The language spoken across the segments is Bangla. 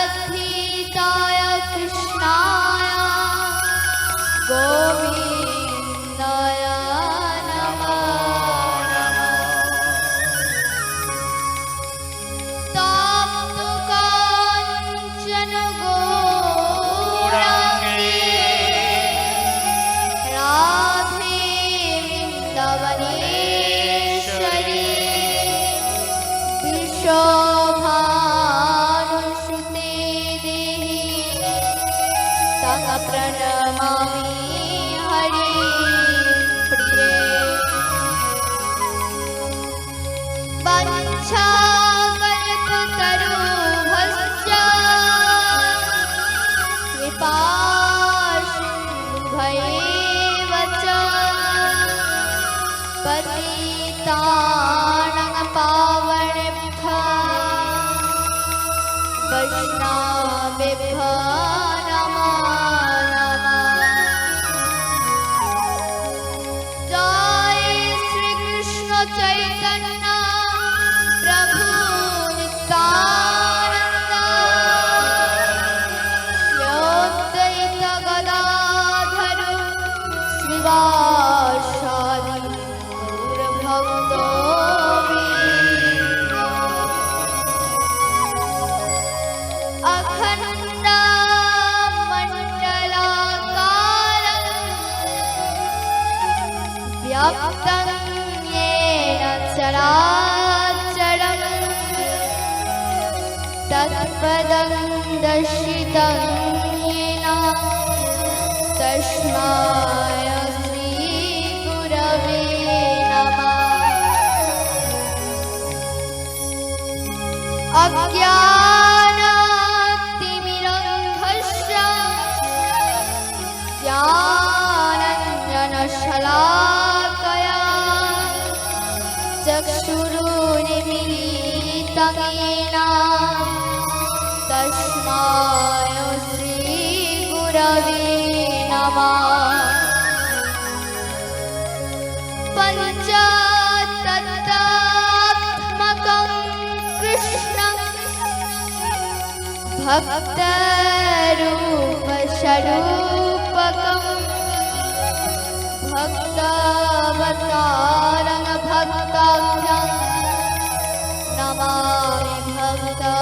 जगद्धिताय कृष्णाय गोविन्दाय नमो तप्तकाञ्चन गौराङ्गी राधे वृन्दावनेश्वरी विशोभानुसुते देहि तं प्रणमामि हरिप्रिये वञ्चाकल्पतरुभ्यश्च कृपासिन्धुभ्येव च पतितानां पावनेभ्यः वैष्णवेभ्यो नमो नमः। जय श्री कृष्ण चैतन्य प्रभु नित्यानंद श्री अद्वैत गदाधर श्रीवासादि गौरभक्तवृन्द। अखण्डमण्डलाकारं व्याप्तं येन चराचरं तत्पदं दर्शितं येन तस्मै श्रीगुरवे नमः। अज्ञानतिमिरन्धस्य ज्ञानाञ्जनशलाकया चक्षुरुन्मीलितं येन तस्मै श्रीगुरवे नमः। पञ्चतत्त्वात्मकं कृष्णं भक्तरूपस्वरूपकं भक्तावतारं भक्ताख्यं नमामि भक्तशक्तिधरं।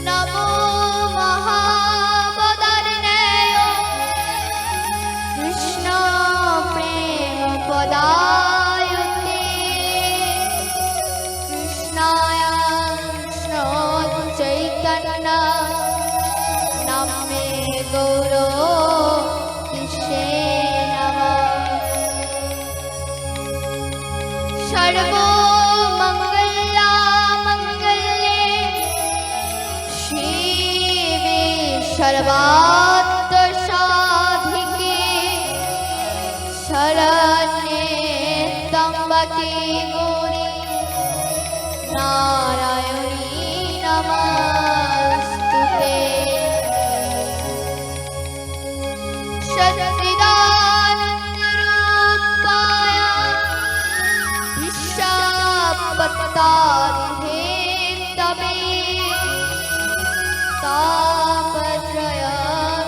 नमो महावदन्याय कृष्ण प्रेम पदायते कृष्णाय कृष्ण चैतन्य नामे गौरतिष्ठे नमः। सर्वमङ्गलमाङ्गल्ये शिवे सर्वार्थसाधिके शरण्ये त्र्यम्बके गौरी नारायणी नमोस्तुते। सच्चिदानन्दरूपाय विश्वपत्तादिहेतवे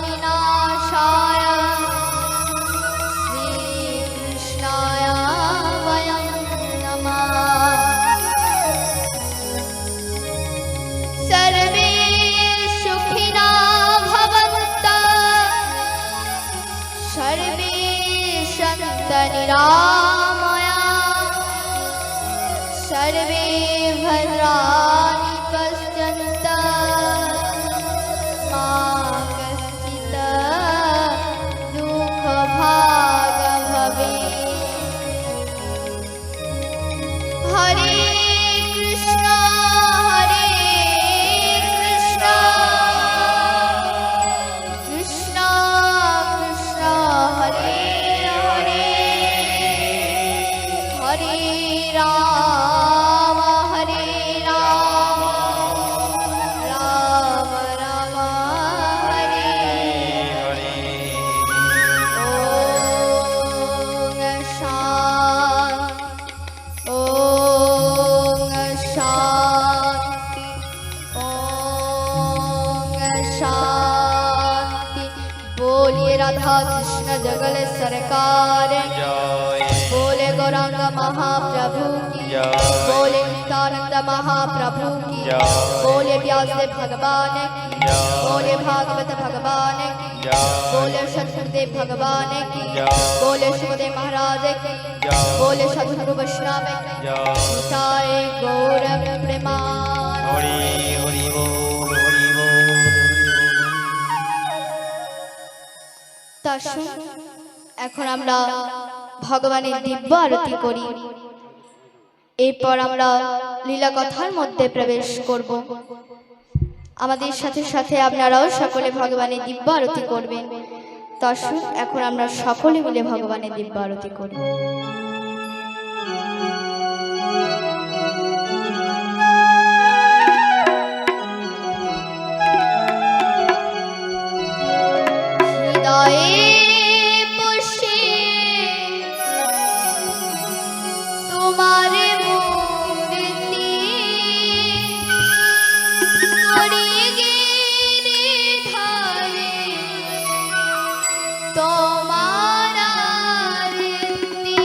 तापत्रयविनाशाय श्रीकृष्णाय वयं नमः। सर्वे सुखिनो भवन्तु सर्वे सन्तु निरामयाः सर्वे भद्राणि पश्यन्तु मा कश्चित् दुःखभाग् भवेत्। हरे कृष्ण राधा कृष्ण जगल सरकार बोले गौरांग महाप्रभु की बोले नित्यानंद महाप्रभु की बोले व्यासदेव भगवान की बोले भागवत भगवान की बोले सतगुरुदेव भगवान की बोले सुखदेव महाराज की बोले सद्गुरु वैष्णव की निताय गौर प्रेमान। हरि हरि बोल हरि बोल। তা শুন, এখন আমরা ভগবানের দিব্য আরতি করি। এরপর আমরা লীলা কথার মধ্যে প্রবেশ করব। আমাদের সাথে সাথে আপনারাও সকলে ভগবানের দিব্য আরতি করবেন। তা শুন, এখন আমরা সকলে মিলে ভগবানের দিব্য আরতি করি। হৃদয়ে বসে তোমার মূর্তি করি গিরিধারে তোমার আরতি।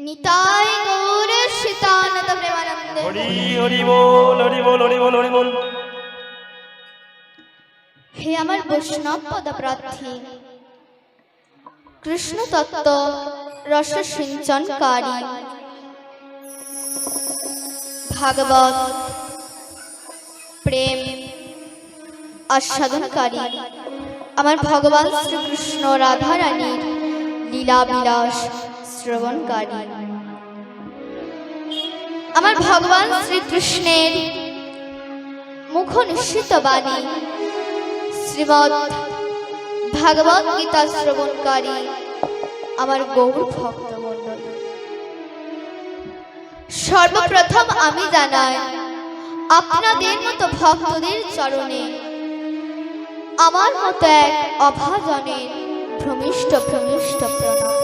নিতাই গৌর সীতানন্দ প্রেমানন্দে। হরি হরি বল হরি বল হরি বল হরি বল। হে আমার বৈষ্ণব পদপ্রার্থী, কৃষ্ণ তত্ত্ব রস সিঞ্চনকারী, ভাগবত প্রেম আস্বাদনকারী আমার ভগবান শ্রীকৃষ্ণ রাধা রানীর লীলা বিলাস শ্রবণকারী, আমার ভগবান শ্রীকৃষ্ণের মুখ নিঃসৃত বাণী শ্রীমদ্ ভাগবত গীতা শ্রবণকারী আমার গৌর ভক্তমণ্ডল, সর্বপ্রথম আমি জানাই আপনাদের মতো ভক্তদের চরণে আমার মতো এক অভাজনের ভ্রমিষ্ঠ ভ্রমিষ্ঠ প্রণাম।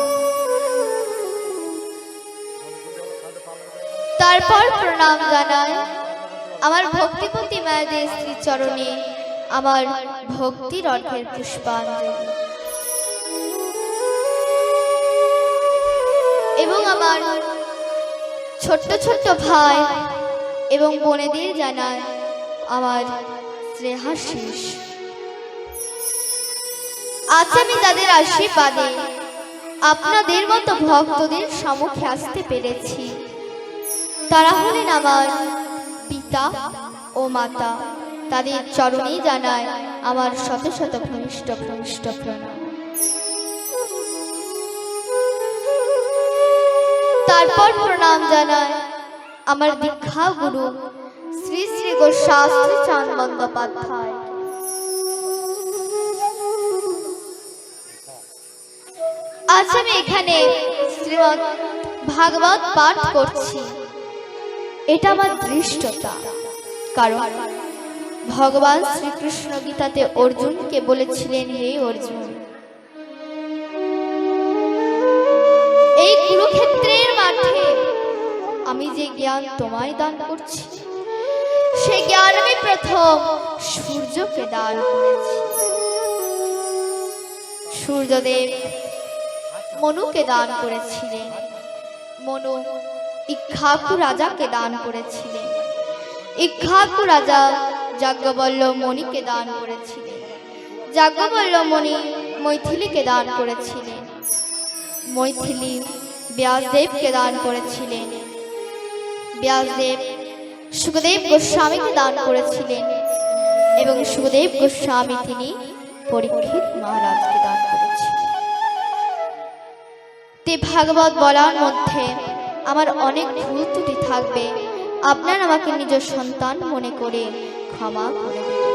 তারপর প্রণাম জানাই আমার ভক্তিপতি মায়েদের শ্রীচরণে আমার ভক্তির অর্ঘের পুষ্পাঞ্জলি, এবং আমার ছোট্ট ছোট্ট ভাই এবং বোনেদের জানাই আমার স্নেহাশিস। আজ আমি তাদের আশীর্বাদে আপনাদের মতো ভক্তদের সম্মুখে আসতে পেরেছি। তারা হলেন আমার পিতা ও মাতা, তাদের চরণে জানায় আমার শত শত ভ্রমিষ্ঠ ভ্রমিষ্ঠ প্রণাম। তারপর প্রণাম জানায় আমার দীক্ষা গুরু শ্রী শ্রী গোস্বামী চাঁদ বন্দ্যোপাধ্যায়। আজ আমি এখানে শ্রীমদ্ ভাগবত পাঠ করছি, এটা আমার দৃষ্টতা। কারণ ভগবান শ্রীকৃষ্ণ গীতাতে অর্জুনকে বলেছিলেন, হে অর্জুন, এই কুরুক্ষেত্রের মাঠে আমি যে জ্ঞান তোমায় দান করছি, সেই জ্ঞান আমি প্রথম সূর্যকে দান করেছি। সূর্যদেব মনুকে দান করেছিলেন, মনু ইক্ষ্বাকু রাজাকে দান করেছিলেন, ইক্ষ্বাকু রাজা যাজ্ঞবল্ল মণিকে দান করেছিলেন, যাজ্ঞবল্ল মণি মৈথিলীকে দান করেছিলেন, মৈথিলী ব্যাসদেবকে দান করেছিলেন, ব্যাসদেব সুখদেব গোস্বামীকে দান করেছিলেন, এবং সুখদেব গোস্বামী তিনি পরীক্ষিত মহারাজকে দান করেছিলেন। তে ভাগবত বলার মধ্যে আমার অনেক ভুল ত্রুটি থাকবে, আপনার আমাকে নিজ সন্তান মনে করে ক্ষমা করে দেবেন।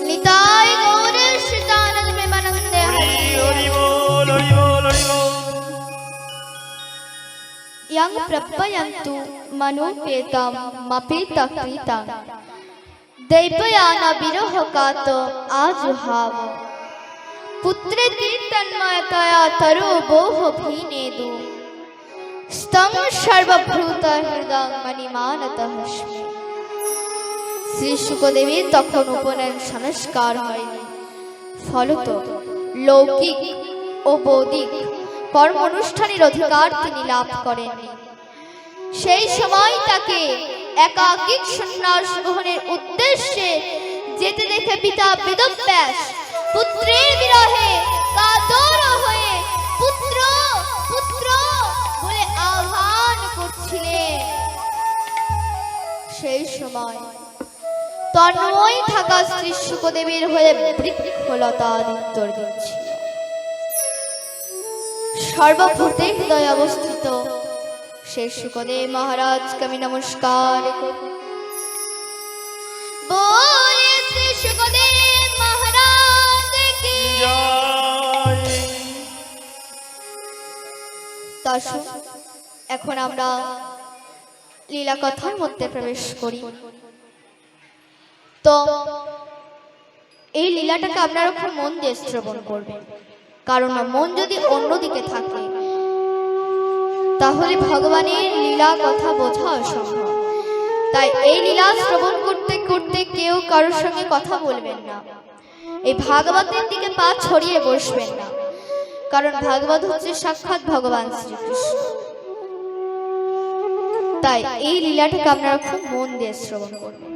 নিতাই গৌর সীতানন্দ প্রেমানন্দে। হরি হরি বল হরি বল হরি বল। यं प्रपयन्तु मनोपेतं मपेतकृतं दैवयान विरहकात आजुहाव पुत्रेति तन्मयतया तरो बोह भीनेदु स्तम सर्वभूत हृदय मणिमानतः स्मि। শ্রী শুকদেবের তখন উপনয়ন সংস্কার হয়নি, ফলত লৌকিক ও বৌদ্ধিক কর্ম অনুষ্ঠানের অধিকার তিনি লাভ করেননি। সেই সময় তাকে একাকিক সন্ন্যাস গ্রহণের উদ্দেশ্যে যেতে দেখে পিতা বেদব্যাস পুত্রের বিরহে কাতর হয়ে পুত্র পুত্র বলে আহ্বান করছিলেন। সেই সময় তন্ময় থাকা শ্রী শুকদেবের হয়ে বৃক্ষলতা উত্তর দিচ্ছিল। সর্বভূতে হৃদয় অবস্থিত সেই সুখদেব মহারাজকে আমি নমস্কার করি। বলে শ্রী সুখদেব মহারাজ কি জয়। দর্শক, এখন আমরা লীলা কথার মধ্যে প্রবেশ করি। তো এই লীলাটাকে আপনারা খুব মন দিয়ে শ্রবণ করবেন, কারণ মন যদি অন্যদিকে থাকে তাহলে ভগবানের লীলা কথা বোঝা অসম্ভব। তাই এই লীলা শ্রবণ করতে করতে কেউ কারোর সঙ্গে কথা বলবেন না, এই ভাগবতের দিকে পা ছড়িয়ে বসবেন না, কারণ ভাগবত হচ্ছে সাক্ষাৎ ভগবান শ্রীকৃষ্ণ। তাই এই লীলাটাকে আপনারা খুব মন দিয়ে শ্রবণ করবেন।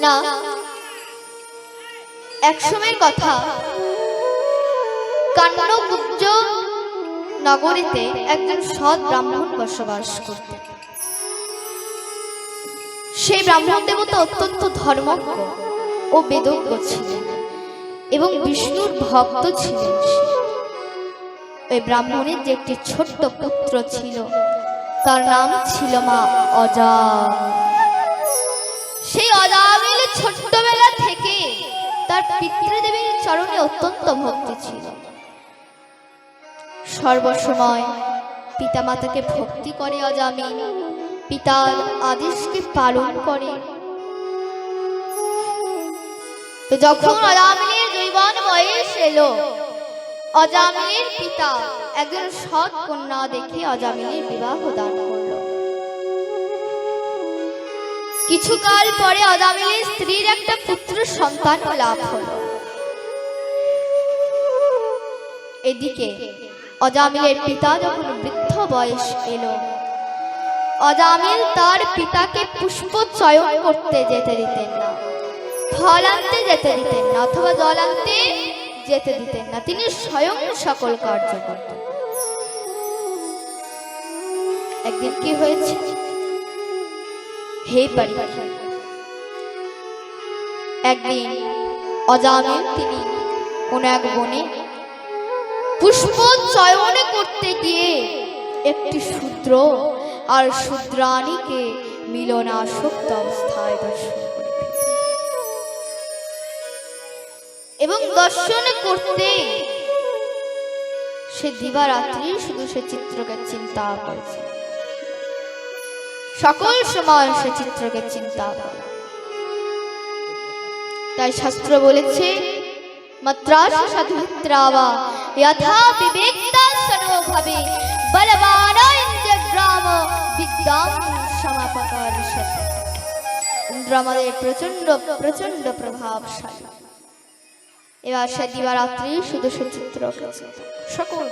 না, এক সময়ের কথা, কান্নকুব্জ নগরীতে একজন সৎ ব্রাহ্মণ বসবাস করতেন। সেই ব্রাহ্মণ দেবতা অত্যন্ত ধর্মজ্ঞ ও বেদজ্ঞ ছিলেন এবং বিষ্ণুর ভক্ত ছিলেন। ওই ব্রাহ্মণের যে একটি ছোট্ট পুত্র ছিল, তার নাম ছিল মা অজা। সেই অজামিল ছোট্টবেলা থেকে তার পিতৃদেবীর চরণে অত্যন্ত ভক্তি ছিল। সর্বসময় পিতামাতাকে ভক্তি করে অজামিল, পিতার আদেশকে পালন করে। তো যখন অজামিলের যৌবন বয়স এলো, অজামিলের পিতা একজন সৎ কন্যা দেখে অজামিলের বিবাহ দান করলো। কিছুকাল পরে অজামিলের স্ত্রীর একটা পুত্র সন্তান লাভ হলো। এদিকে অজামিলের পিতা যখন বৃদ্ধ বয়স এলো, অজামিল তার পিতাকে পুষ্প চয়ন করতে যেতে দিতেন না, ফল আনতে যেতে দিতেন না, অথবা জল আনতে যেতে দিতেন না। তিনি স্বয়ং সকল কার্য করতেন। একদিন কি হয়েছে? হে পরিবার, একদিন অজামিল তিনি কোন এক বনে পুষ্প চয়ন করতে গিয়ে একটি শূদ্র আর শূদ্রাণীকে মিলনাসক্ত অবস্থায় দর্শন করে এবং দর্শন করতে সে দিবারাত্রি শুধু সে চিত্রকে চিন্তা করেছে। সকল সময় সে চিত্রকে চিন্তা করে। তাই শাস্ত্র বলেছে, মাত্রাস সাধুত্রাবা যথা বিবেকতা সর্বভাবে বলবানা ইন্দ্রগ্রাম বিদ্যাম সমাপকারিষ্যতি। ইন্দ্র আমাদের প্রচন্ড প্রচন্ড প্রভাবশালী। এবার সে দিবারাত্রি শুধু সে চিত্রকে সকল।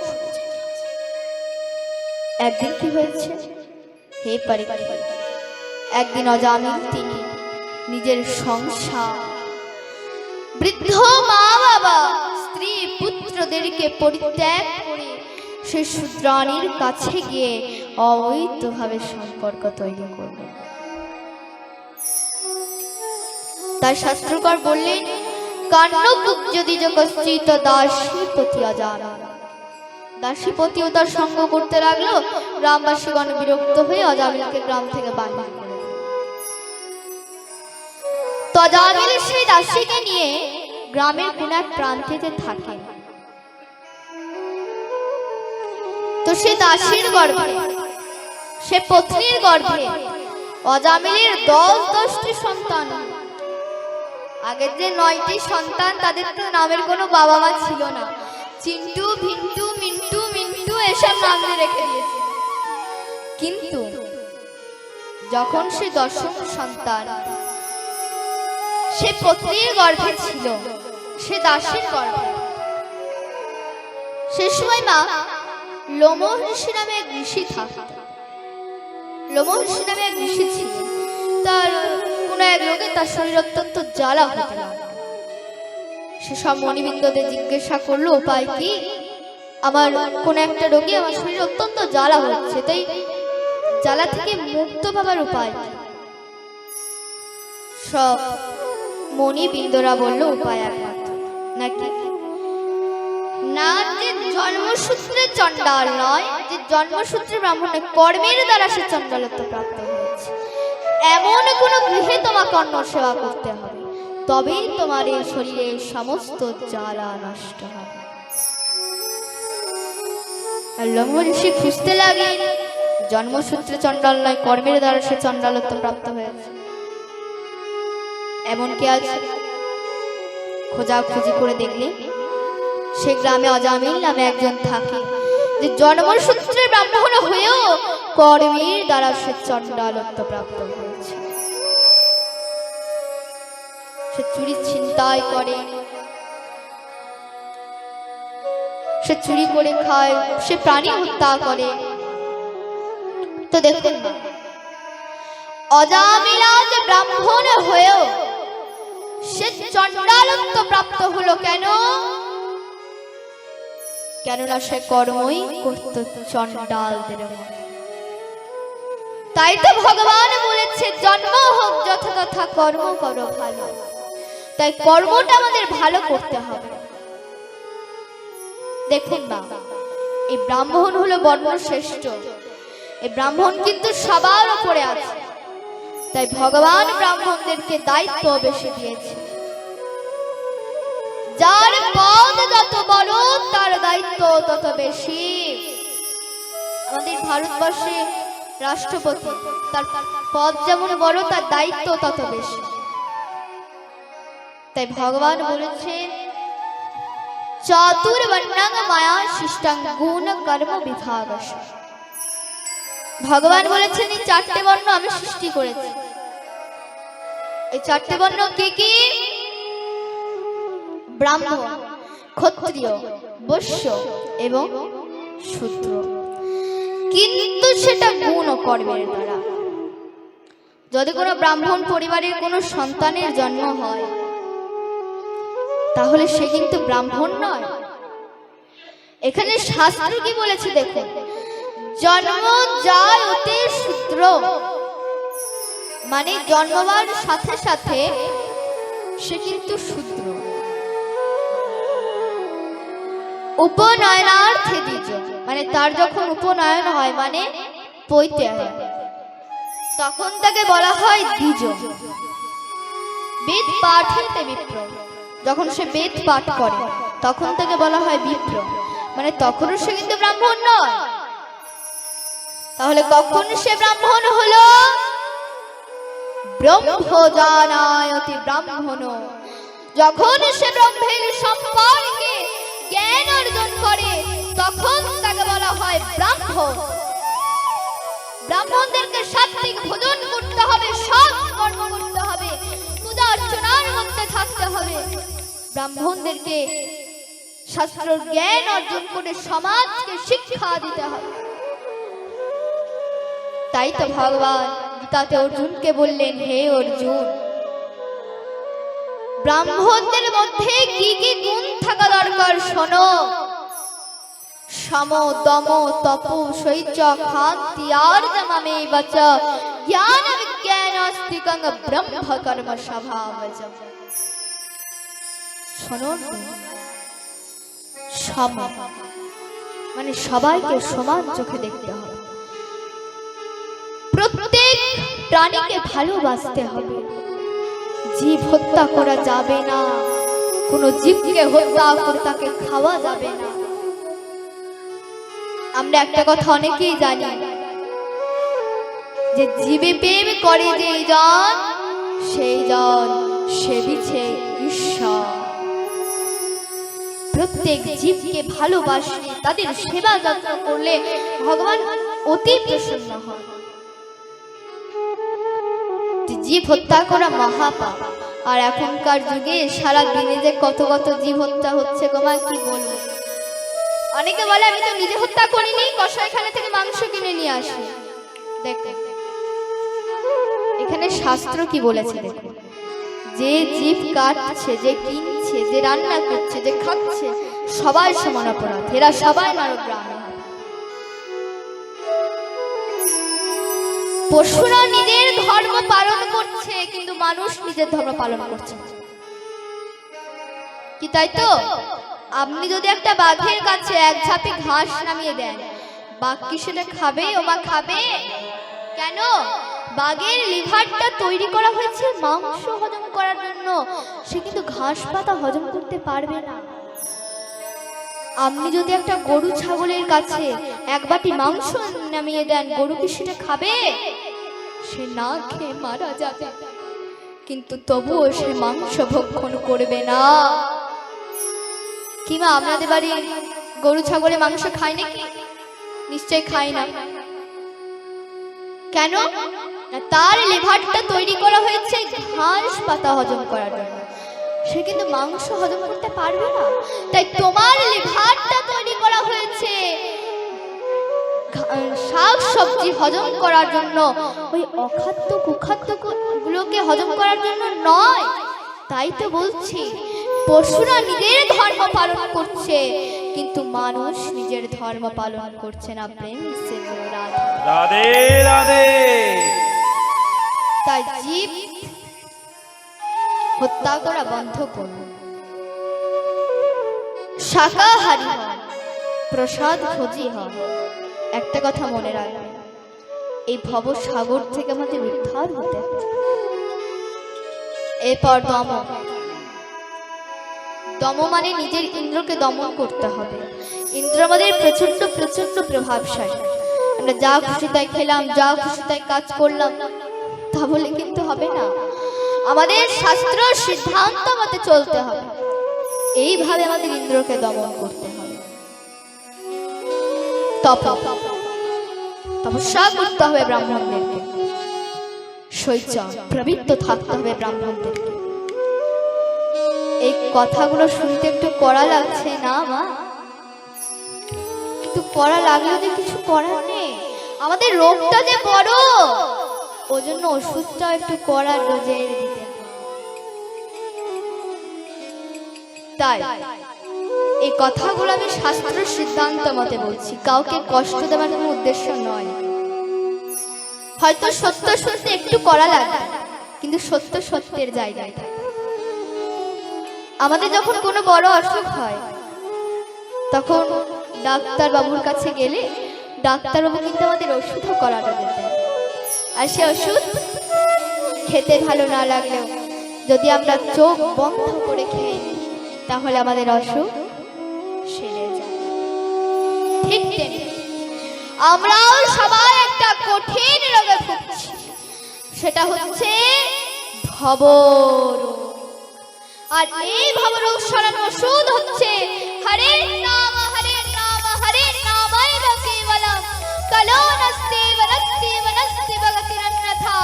একদিন কি হয়েছে? হে পরীক্ষিত, একদিন অজামিল তিনি নিজের সংসার, বৃদ্ধ মা বাবা, স্ত্রী পুত্রদেরকে পরিত্যাগ করে সে শূদ্রাণীর কাছে গিয়ে অবৈধভাবে সম্পর্ক তৈরি করলেন। তার শাস্ত্রকার বললেন, কান্নকুব্জ দ্বিজ কশ্চিৎ দাসীপতি অজামিল। দাসীপতিও তার সঙ্গ করতে লাগলো। গ্রামবাসীগণ বিরক্ত হয়ে অজামিলকে গ্রাম থেকে বাহির করে দিল। তো অজামিল সেই দাসীকে নিয়ে গ্রামের কোন এক প্রান্তেতে থাকে। তো সে দাসীর গর্ভে, সে পত্নীর গর্ভে অজামিলের 10টি সন্তান। আগের যে 9টি সন্তান, তাদের তো নামের কোনো বাবা মা ছিল না। চিন্টু, ভিন্টু, মিন্টু, মিন্টু এসব নাম দিয়ে রেখে দিয়েছে। কিন্তু যখন সে 10ম সন্তান সে পত্নীর গর্ভে ছিল, সে দাসীর গর্ভে, সে সময় মা লোমহর্ষি নামে এক ঋষি থাকত। লোমহর্ষি নামে এক ঋষি ছিল। তার কোন এক রোগে তার শরীর অত্যন্ত জ্বালা হতে লাগলো। সে সব মণিবৃন্দদের জিজ্ঞাসা করলো, উপায় কি? আমার কোন একটা রোগে আমার শরীর অত্যন্ত জ্বালা হচ্ছে, তাই জ্বালা থেকে মুক্ত পাবার উপায় কি? সব মণিবৃন্দরা বলল, উপায় একমাত্র নাকি না, যে জন্মসূত্রে চণ্ডাল নয়, যে জন্মসূত্রে ব্রাহ্মণ নয়, কর্মের দ্বারা সে চণ্ডালত্ব প্রাপ্ত হয়েছে। এমন কোন গৃহে তোমাকে অন্ন সেবা করতে হবে, তবেই তোমার এই শরীরের সমস্ত জ্বালা নষ্ট হবে। লম্ব ঋষি খুঁজতে লাগলেন, জন্মসূত্রে চণ্ডাল নয়, কর্মের দ্বারা সে চণ্ডালত্ব প্রাপ্ত হয়েছে। এমন কি আছে? খোঁজাখুঁজি করে দেখলে সে গ্রামে অজামিল নামে একজন থাকে, যে জন্মসূত্রে ব্রাহ্মণ হয়েও কর্মের দ্বারা সে চণ্ডালত্ব প্রাপ্ত হয়েছে। সে চুরি ছিনতাই করে, সে চুরি করে খায়, সে প্রাণী হত্যা করে। তো দেখুন না, অজামিলা যে ব্রাহ্মণ হয়েও সে চণ্ডালত্ব প্রাপ্ত হলো কেন? কেননা সে কর্মই করত চণ্ডালদের মতো। তাই তো ভগবান বলেছে, জন্ম হোক যথাযথা কর্ম করো ভালো। তাই কর্মটা আমাদের ভালো করতে হবে। দেখুন না, এই ব্রাহ্মণ হলো বর্ণশ্রেষ্ঠ, এই ব্রাহ্মণ কিন্তু সবার উপরে আছে। তাই ভগবান ব্রাহ্মণদেরকে দায়িত্ব বেশি দিয়েছে। যার পদ যত বড় তার দায়িত্ব তত বেশি। আমাদের ভারতবর্ষে রাষ্ট্রপতি, তার পদ যেমন বড় তার দায়িত্ব তত বেশি। তাই ভগবান বলেছেন, চাতুর্বর্ণং মায়া সৃষ্টং গুণ কর্ম বিভাগশ। ভগবান বলেছেন, এই চারটে বর্ণ আমি সৃষ্টি করেছি। এই চারটে বর্ণ কি কি? ব্রাহ্মণ, ক্ষত্রিয়, বৈশ্য এবং শূদ্র। কিন্তু সেটা গুণ ও কর্মের দ্বারা। যদি কোনো ব্রাহ্মণ পরিবারের কোনো সন্তানের জন্ম হয়, তাহলে সে কিন্তু ব্রাহ্মণ নয়। এখানে শাস্ত্র কি বলেছে দেখুন, জন্ম যায় অতি শূদ্র, মানে জন্মবার সাথে সাথে সে কিন্তু শূদ্র। উপনয়নার্থে দ্বিজ, মানে তার যখন উপনয়ন হয়, মানে পৈতে হয়, তখন তাকে বলা হয় দ্বিজ। বেদ পাঠেতে বিপ্র, যখন সে বেদ পাঠ করে তখন তাকে বলা হয় বিপ্র, মানে তখনও সে কিন্তু ব্রাহ্মণ নয়। তাহলে কখন সে ব্রাহ্মণ হলো? ব্রহ্মজানায়তি ব্রাহ্মণ, যখন সে ব্রহ্মের সম্পর্কে জ্ঞান অর্জন করে তখন তাকে বলা হয় ব্রাহ্মণ। ব্রাহ্মণদেরকে সাত্বিক ভোজন করতে হবে, সৎ কর্ম করতে হবে, পূজা অর্চনার মধ্যে থাকতে হবে। ব্রাহ্মণদেরকে শাস্ত্র জ্ঞান অর্জন করে সমাজকে শিক্ষা দিতে হবে। তাই তো ভগবান গীতাতে অর্জুনকে বললেন, হে অর্জুন, ব্রাহ্মণদের মধ্যে কি কি গুণ থাকা দরকার শোনো। সম দম তপ শৌচ ক্ষান্তি আর্জমমে বচ জ্ঞান বিজ্ঞান আস্তিকং ব্রহ্ম কর্ম স্বভাবজ। শোনো, সম মানে সবাইকে সমান চোখে দেখতে হবে, প্রত্যেক প্রাণীকে ভালোবাসতে হবে, জীব হত্যা করা যাবে না, কোনো জীবকে হত্যা করে তাকে খাওয়া যাবে না। আমরা একটা কথা অনেকেই জানি, যে জীবে প্রেম করে যেই জন সেই জন সেবিছে ঈশ্বর। প্রত্যেক জীবকে ভালোবাসলে, তাদের সেবা যত্ন করলে ভগবান অতি প্রসন্ন হন। জীব হত্যা করা মহাপাপ। আর এখনকার যুগে সারা দিনে যে কত কত জীব হত্যা হচ্ছে, গোমা কি বলবো। অনেকে বলে আমি তো নিজে হত্যা করিনি, কসাইখানা থেকে মাংস কিনে নিয়ে আসি। দেখো এখানে শাস্ত্র কি বলেছে দেখো, যে জীব কাটছে, যে কিনছে, যে রান্না করছে, যে খাচ্ছে, সবাই সমান অপরাধ, এরা সবাই নরগ্রামে। পশুরা নিজের ধর্ম পালন করছে, কিন্তু মানুষ নিজের ধর্ম পালন করছে কি, তাই তো? আপনি যদি একটা বাঘের কাছে এক ঝাঁপি ঘাস নামিয়ে দেন, বাঘ কি সেটা খাবে? ওমা খাবে কেন? বাঘের লিভারটা তৈরি করা হয়েছে মাংস হজম করার জন্য, সে কিন্তু ঘাস পাতা হজম করতে পারবে না। আপনি যদি একটা গরু ছাগলের কাছে এক বাটি মাংস নামিয়ে দেন, গরু কি সেটা খাবে? সে না খেয়ে মারা যাবে, কিন্তু তবুও সে মাংস ভক্ষণ করবে না। কিমা আপনাদের বাড়ি গরু ছাগলের মাংস খায় নাকি? নিশ্চয় খায় না। কেন না, তার লিভারটা তৈরি করা হয়েছে ঘাস পাতা হজম করার জন্য, সে কিন্তু মাংস হজম করতে পারবে না। তাই তোমার লিভারটা তৈরি করা হয়েছে শাক সবজি হজম করার জন্য, ওই অখাদ্য কুখাদ্য গুলোকে হজম করার জন্য নয়। তাই তো বলছি, পশুরা নিজের ধর্ম পালন করছে, কিন্তু মানুষ নিজের ধর্ম পালন করছে না। প্রেম সে রাধে রাধে রাধে। তাই জীব হত্যা করা বন্ধ করুন, শাকাহারী হন, প্রসাদ ভোজী হন। একটা কথা মনে রাখবেন, এই ভব সাগর থেকে আমাদের উদ্ধার হতে হবে। এরপর দম মানে নিজের ইন্দ্রকে দমন করতে হবে। ইন্দ্র আমাদের প্রচন্ড প্রচন্ড প্রভাবশালী। আমরা যা খুশি তাই খেলাম, যা খুশি তাই কাজ করলাম, তা বলে কিন্তু হবে না। আমাদের শাস্ত্র সিদ্ধান্ত মতে চলতে হবে। এইভাবে আমাদের ইন্দ্রকে দমন করতে হবে। তপস্যা করতে হবে ব্রাহ্মণদেরকে, শৌচ প্রবৃত্ত থাকতে হবে ব্রাহ্মণদেরকে। এই কথাগুলো শুনতে একটু কড়া লাগছে না মা? একটু কড়া লাগলেও যে কিছু করার নেই, আমাদের রোগটা যে বড়, ওই জন্য ওষুধটা একটু কড়া ডোজের দিতে। তাই এই কথাগুলো আমি শাস্ত্র সিদ্ধান্ত মতে বলছি, কাউকে কষ্ট দেওয়ার কোনো উদ্দেশ্য নয়। হয়তো সত্য শুনতে একটু কড়া লাগবে, কিন্তু সত্য সত্যের জায়গায়। আমাদের যখন কোনো বড় অসুখ হয়, তখন ডাক্তার বাবুর কাছে গেলে ডাক্তারবাবু কিন্তু আমাদের ওষুধও করাটা দিতেন। আর সে ওষুধ খেতে ভালো না লাগলেও যদি আমরা চোখ বন্ধ করে খেয়ে নিই, তাহলে আমাদের অসুখ সেরে যায়। ঠিক তেমনি আমরাও সবাই একটা কঠিন রোগে ভুগছি, সেটা হচ্ছে ভবরোগ। আর এই ভবরোগ সরানোর ওষুধ হচ্ছে হরে নাম হরে নাম হরে নামায় কেবলম কলো নস্তি বনস্তি বনস্তি ভগতিরন্যথা।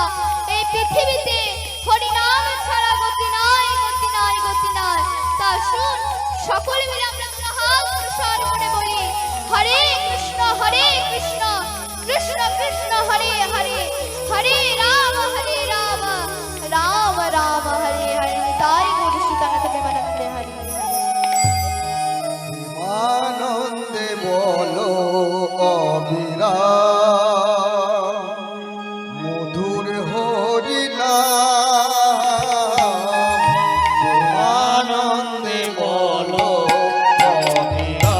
এই পৃথিবীতে হরি নাম ছাড়া গতি নাই, গতি নাই, গতি নাই। তা শুন, সকলে মিলে আমরা হাত প্রসার করে বলি হরে কৃষ্ণ কৃষ্ণ কৃষ্ণ হরে হরে, হরে রাম রাম রাম হরে হরে। তাই গুরু সুতানাথ প্রেমানন্দে হরে আনন্দে বলো অবিরা মধুর হরি নাম। আনন্দে বলো অবিরা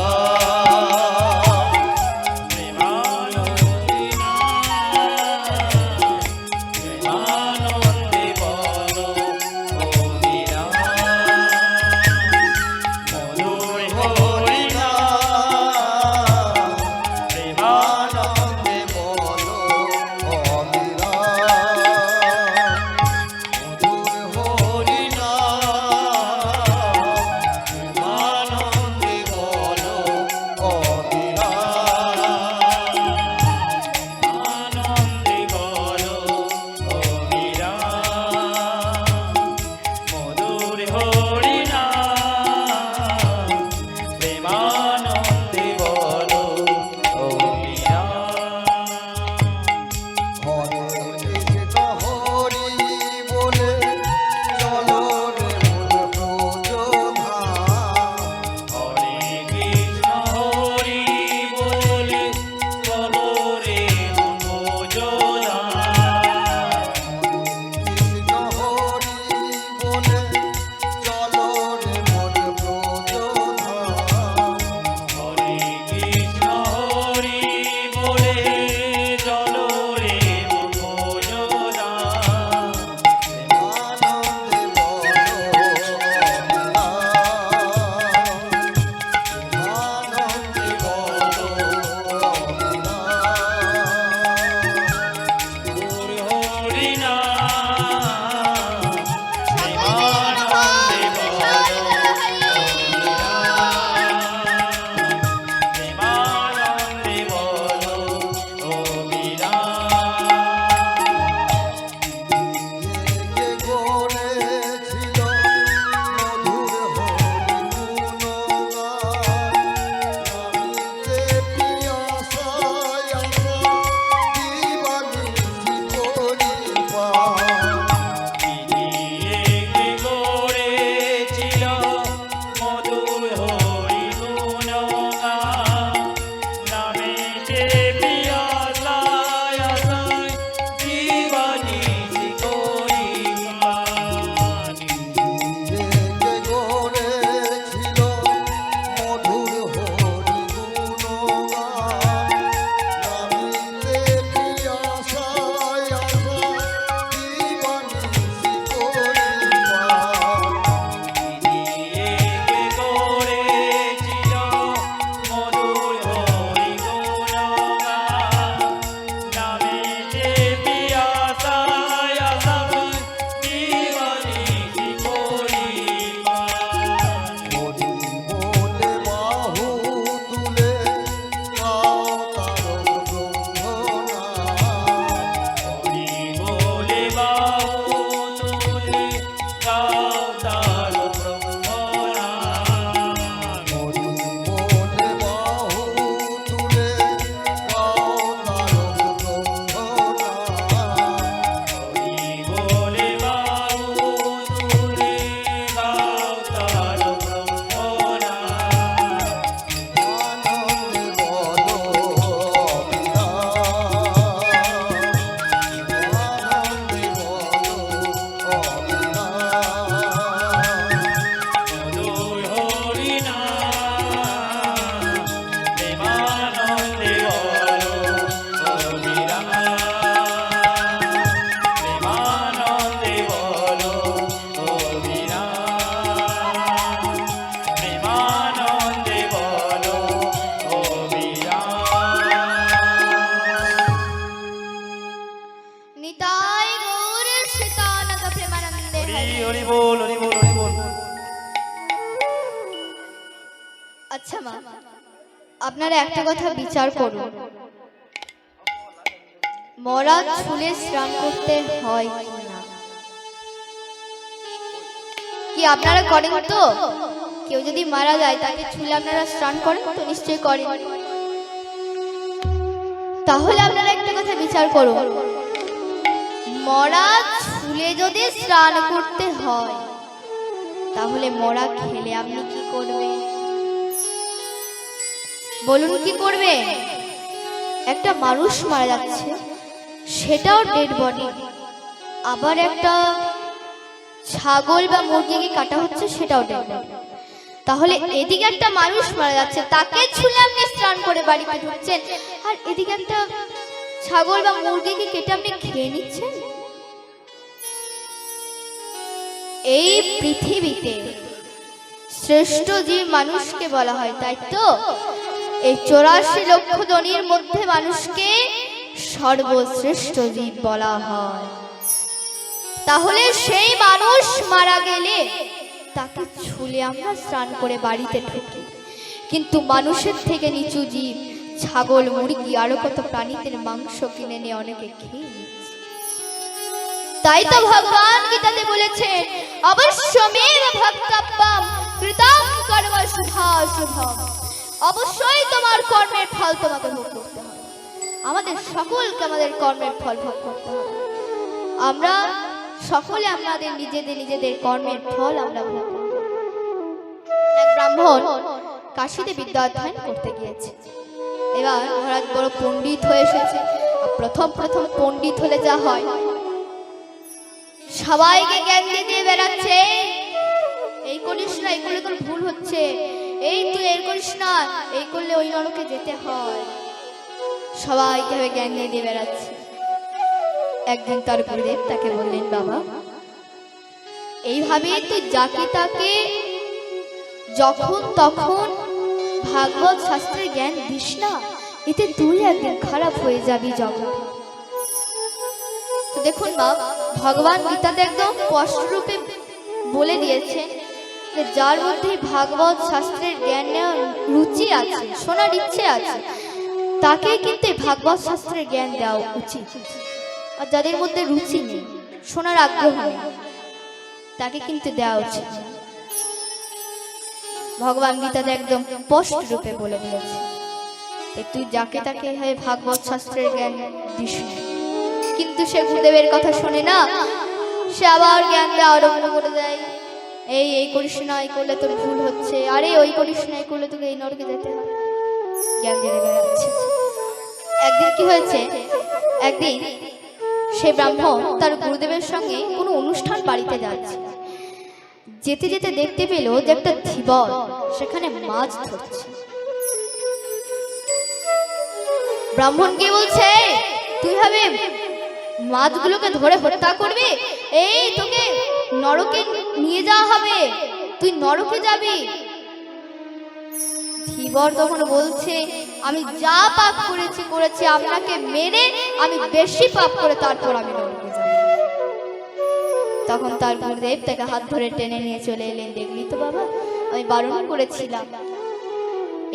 প্রেমানন্দে বলো অবিরাম, প্রেমানন্দে বলো অবিরাম। নিতাই গৌর শ্রীতানন্দ প্রেমানন্দে হরি। হরি বল, হরি বল, হরি বল। আচ্ছা মা, আপনারা একটা কথা বিচার করুন, মরা চুলে স্নান করতে হয় কি না? কি আপনারা করেন তো? কেউ যদি মারা যায় তাকে চুলে আপনারা স্নান করেন তো? নিশ্চয়ই করেন। তাহলে আপনারা একটা কথা বিচার করুন, মরা চুলে যদি স্নান করতে হয় তাহলে মরা খেলে আপনি কি করবেন? বলুন কি করবে? একটা মানুষ মারা যাচ্ছে, সেটাও ডেড বডি, আবার একটা ছাগল বা মুরগিকে কাটা হচ্ছে, সেটাও ডেড বডি। তাহলে এদিকে একটা মানুষ মারা যাচ্ছে, তাকে ছুলে আপনি স্নান করে বাড়িতে ঢুকছেন, আর এদিকে একটা ছাগল বা মুরগিকে কেটে আপনি খেয়ে নিচ্ছেন। এই পৃথিবীতে শ্রেষ্ঠ জীব মানুষকে বলা হয়, তাই তো? এই 84 লক্ষ জনের মধ্যে মানুষকে সর্বশ্রেষ্ঠ জীব বলা হয়। তাহলে সেই মানুষ মারা গেলে তাকে ছুলে আমরা স্নান করে বাড়িতে ঢুকি, কিন্তু মানুষের থেকে নিচু জীব ছাগল, মুরগি, আরো কত প্রাণীদের মাংস কিনে নিয়ে অনেকে খেয়ে নিচ্ছে। তাই তো ভগবান গীতাতে বলেছেন, অবশ্যমেব ভক্তব্যম কৃতম কর্ম শুভাশুভম। অবশ্যই তোমার কর্মের ফল তোমাকে ভোগ করতে হবে। আমাদের সকলকে আমাদের কর্মের ফল ভোগ করতে হবে। আমরা সকলে আমাদের নিজেদের কর্মের ফল আমরা ভোগ করব। এক ব্রাহ্মণ কাশীতে বিদ্যা অধ্যয়ন করতে গিয়েছে। এবার মহারাজ বড় পণ্ডিত হয়ে এসেছে। প্রথম পণ্ডিত হলে যা হয়, সবাইকে জ্ঞান দিয়ে বেড়াচ্ছে, এই করিস না, এই করলে তোর ভুল হচ্ছে, এই তুই এই করিস না, এই করলে ওই নরকে যেতে হয়, সবাইকে জ্ঞান দিয়ে বেড়াচ্ছে। একদিন তার গুরুদেব তাকে বললেন, বাবা, এইভাবে তুই যাকে তাকে যখন তখন ভাগবত শাস্ত্রের জ্ঞান দিস না, এতে তুই একদিন খারাপ হয়ে যাবি জগৎ। তো দেখুন বাবা, ভগবান গীতাতে একদম স্পষ্ট রূপে বলে দিয়েছে যে যার মধ্যে ভাগবত শাস্ত্রের জ্ঞান নেওয়ার রুচি আছে, শোনার ইচ্ছে আছে, তাকে কিন্তু ভাগবত শাস্ত্রের জ্ঞান দেওয়া উচিত। আর যাদের মধ্যে রুচি নেই, শোনার আগ্রহ নেই, তাকে কিন্তু দেওয়া উচিত। ভগবান গীতাতে একদম স্পষ্ট রূপে বলে দিয়েছে তুই যাকে তাকে হয় ভাগবত শাস্ত্রের জ্ঞান দিস না। কিন্তু সে গুরুদেবের কথা শোনে না, সে আবার জ্ঞান দেওয়া আরম্ভ করে দেয়, এই করিস না, এই করলে তোর ভুল হচ্ছে, আরে ওই করিস না, এই করলে তোকে এই নরকে যেতে হবে, জ্ঞান দিয়ে বেড়াচ্ছে। একদিন কি হয়েছে, একদিন সে ব্রাহ্মণ তার গুরুদেবের সঙ্গে কোনো অনুষ্ঠান বাড়িতে যাচ্ছে। যেতে যেতে দেখতে পেল যে একটা ধীবর সেখানে মাছ ধরছে। ব্রাহ্মণকে বলছে, তুই ভাবে মাছগুলোকে ধরে হত্যা করবি? এই তোকে নরকে নিয়ে যাওয়া হবে, তুই নরকে যাবি। ধীবর তখন বলছে, আমি যা পাপ করেছি আপনাকে মেরে আমি বেশি পাপ করে তারপর আমি নরকে যাব। তখন তার গুরুদেব তাকে হাত ধরে টেনে নিয়ে চলে এলেন। দেখলি তো বাবা, আমি বারণ করেছিলাম,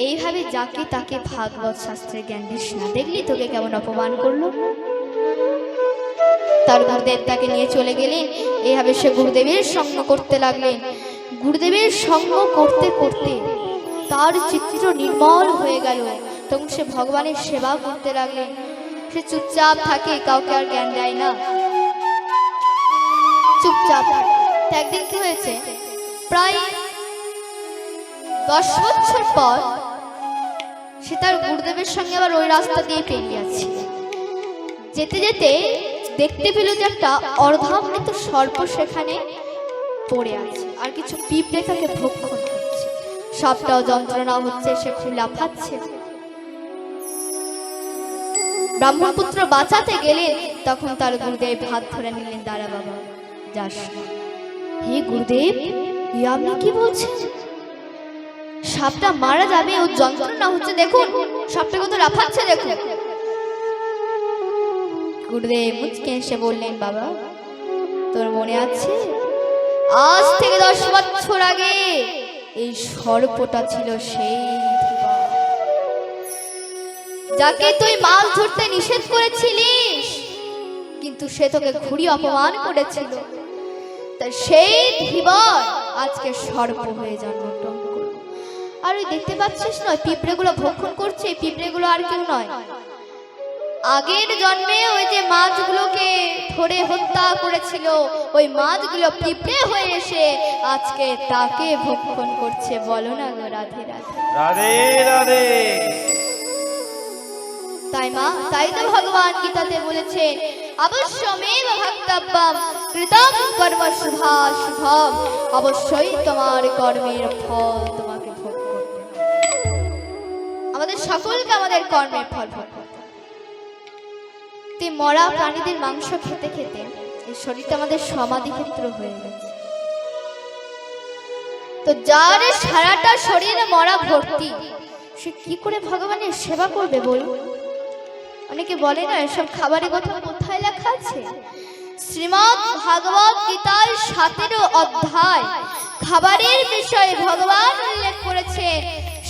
এইভাবে যাকে তাকে ভাগবত শাস্ত্রের জ্ঞান দিস না। দেখলি তোকে কেমন অপমান করলো। তার গুরুদেব তাকে নিয়ে চলে গেলেন। এইভাবে সে গুরুদেবের সঙ্গ করতে লাগলেন। গুরুদেবের সঙ্গ করতে করতে তার চিত্র নির্মল হয়ে গেল। তখন সে ভগবানের সেবা করতে লাগলেন। সে চুপচাপ থাকে, কাউকে আর জ্ঞান দেয় না, চুপচাপ। একদিন কি হয়েছে, প্রায় 10 বছর পর সে তার গুরুদেবের সঙ্গে আবার ওই রাস্তা দিয়ে পেরিয়ে যাচ্ছে। যেতে যেতে দেখতে পেল যে একটা অর্ধামৃত সর্প সেখানে পড়ে আছে, আর কিছু পিঁপড়ে তাকে ভক্ষণ করছে। সবটাও যন্ত্রণা হচ্ছে, সে খুব লাফাচ্ছে। ব্রাহ্মণপুত্র বাঁচাতে গেলেন, তখন তার গুরুদেব হাত ধরে নিলেন, দাঁড়া বাবা, যাস না। হে গুরুদেব, এ আপনি কি বলছেন? সাপটা মারা যাবে, ও যন্ত্রণা হচ্ছে, দেখুন সাপটা কত লাফাচ্ছে দেখুন। গুরুদেব মুচকে এসে বললেন, বাবা তোর মনে আছে আজ থেকে 10 বছর আগে এই সর্পটা ছিল সেই ধীবর, যাকে তুই মাছ ধরতে নিষেধ করেছিলিস, কিন্তু সে তোকে ঘুরি অপমান করেছিল। তা সেই ধীবর আজকে সর্প হয়ে জন্মগ্রহণ করল। আর ওই দেখতে পাচ্ছিস না, পিঁপড়েগুলো ভক্ষণ করছে, পিঁপড়েগুলো আর কেউ নয়, আগের জন্মে ওই যে মাছগুলোকে ধরে হত্যা করেছিল, ওই মাছগুলো পিঁপড়ে হয়ে এসে আজকে তাকে ভক্ষণ করছে। বলো না গো রাধে রাধে। রাধে রাধে। তাই মা, তাই তো ভগবান গীতাতে বলেছেন, অবশ্যমেব ভক্তব্যম কৃতম কর্ম শুভাশুভম, অবশ্যই তোমার কর্মের ফল তোমাকে ভোগ করতে হবে। আমাদের সকলকে আমাদের কর্মের ফল ভোগ করতে হবে। মরা প্রাণীদের মাংস খেতে খেতে এই শরীরটা আমাদের সমাধি ক্ষেত্র হয়ে গেছে। তো যার সারাটা শরীরে মরা ভর্তি, সে কি করে ভগবানের সেবা করবে বলুন? অনেকে বলে না, এসব খাবারের কথা কোথায় লেখা আছে? শ্রীমদ্ ভাগবত গীতার 17 অধ্যায় খাবারের বিষয়ে ভগবান উল্লেখ করেছেন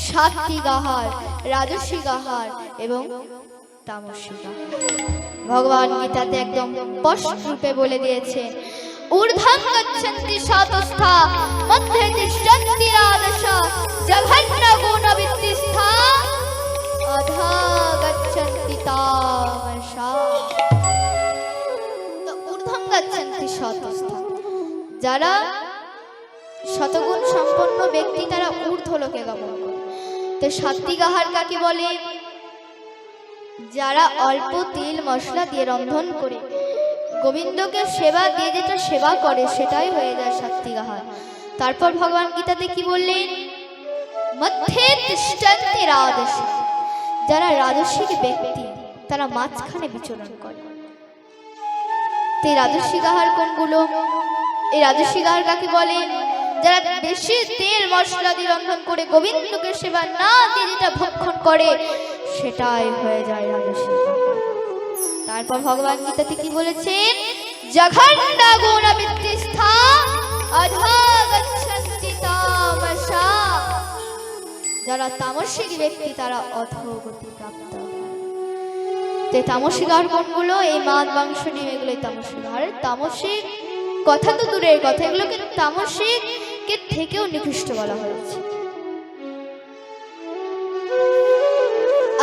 সাত্বিক আহার, রাজসিক আহার এবং তামসিক আহার। ভগবান গীতাতে একদম স্পষ্ট রূপে বলে দিয়েছে, ঊর্ধ্বং গচ্ছন্তি সাতস্থা মধ্যে তিষ্ঠন্তি রাজসা জঘন্য গুণ বিত্তিস্থা অধা গচ্ছন্তি তামসা। তো ঊর্ধ্বং গচ্ছন্তি সাতস্থা, যারা শতগুণ সম্পন্ন ব্যক্তি তারা ঊর্ধ্ব লোকে গমন করে। তো সাত্বিক আহার কাকে বলে? যারা অল্প তেল মশলা দিয়ে রন্ধন করে গোবিন্দকে সেবা দিয়ে যেটা সেবা করে, সেটাই হয়ে যায় সাত্বিক আহার। তারপর ভগবান গীতাতে কি বললেন? মধ্যে তিষ্ঠন্তি রাজসা, যারা রাজসিক ব্যক্তি তারা মাঝখানে বিচরণ করে। তো এই রাজসিক আহার কোনগুলো? এই রাজসিক আহার কাকে বলে? যারা বেশি তেল মশলা দিয়ে রন্ধন করে গোবিন্দকে সেবা না দিয়ে যেটা ভক্ষণ করে, সেটাই হয়ে যায় রাজসিক আহার। তারপর ভগবান গীতাতে কি বলেছেন? জঘন্য গুণ বিত্তিস্থা অধা গচ্ছন্তি তামসা, যারা তামসিক ব্যক্তি তারা অধোগতি প্রাপ্ত হয়। তো তামসিক আহার কোনগুলো? এই মাছ মাংস ডিম, এগুলোই তামসিক আহার। তামসিক কথা তো দূরের কথা, এগুলোকে তামসিক কে থেকেও নিকৃষ্ট বলা হয়েছে।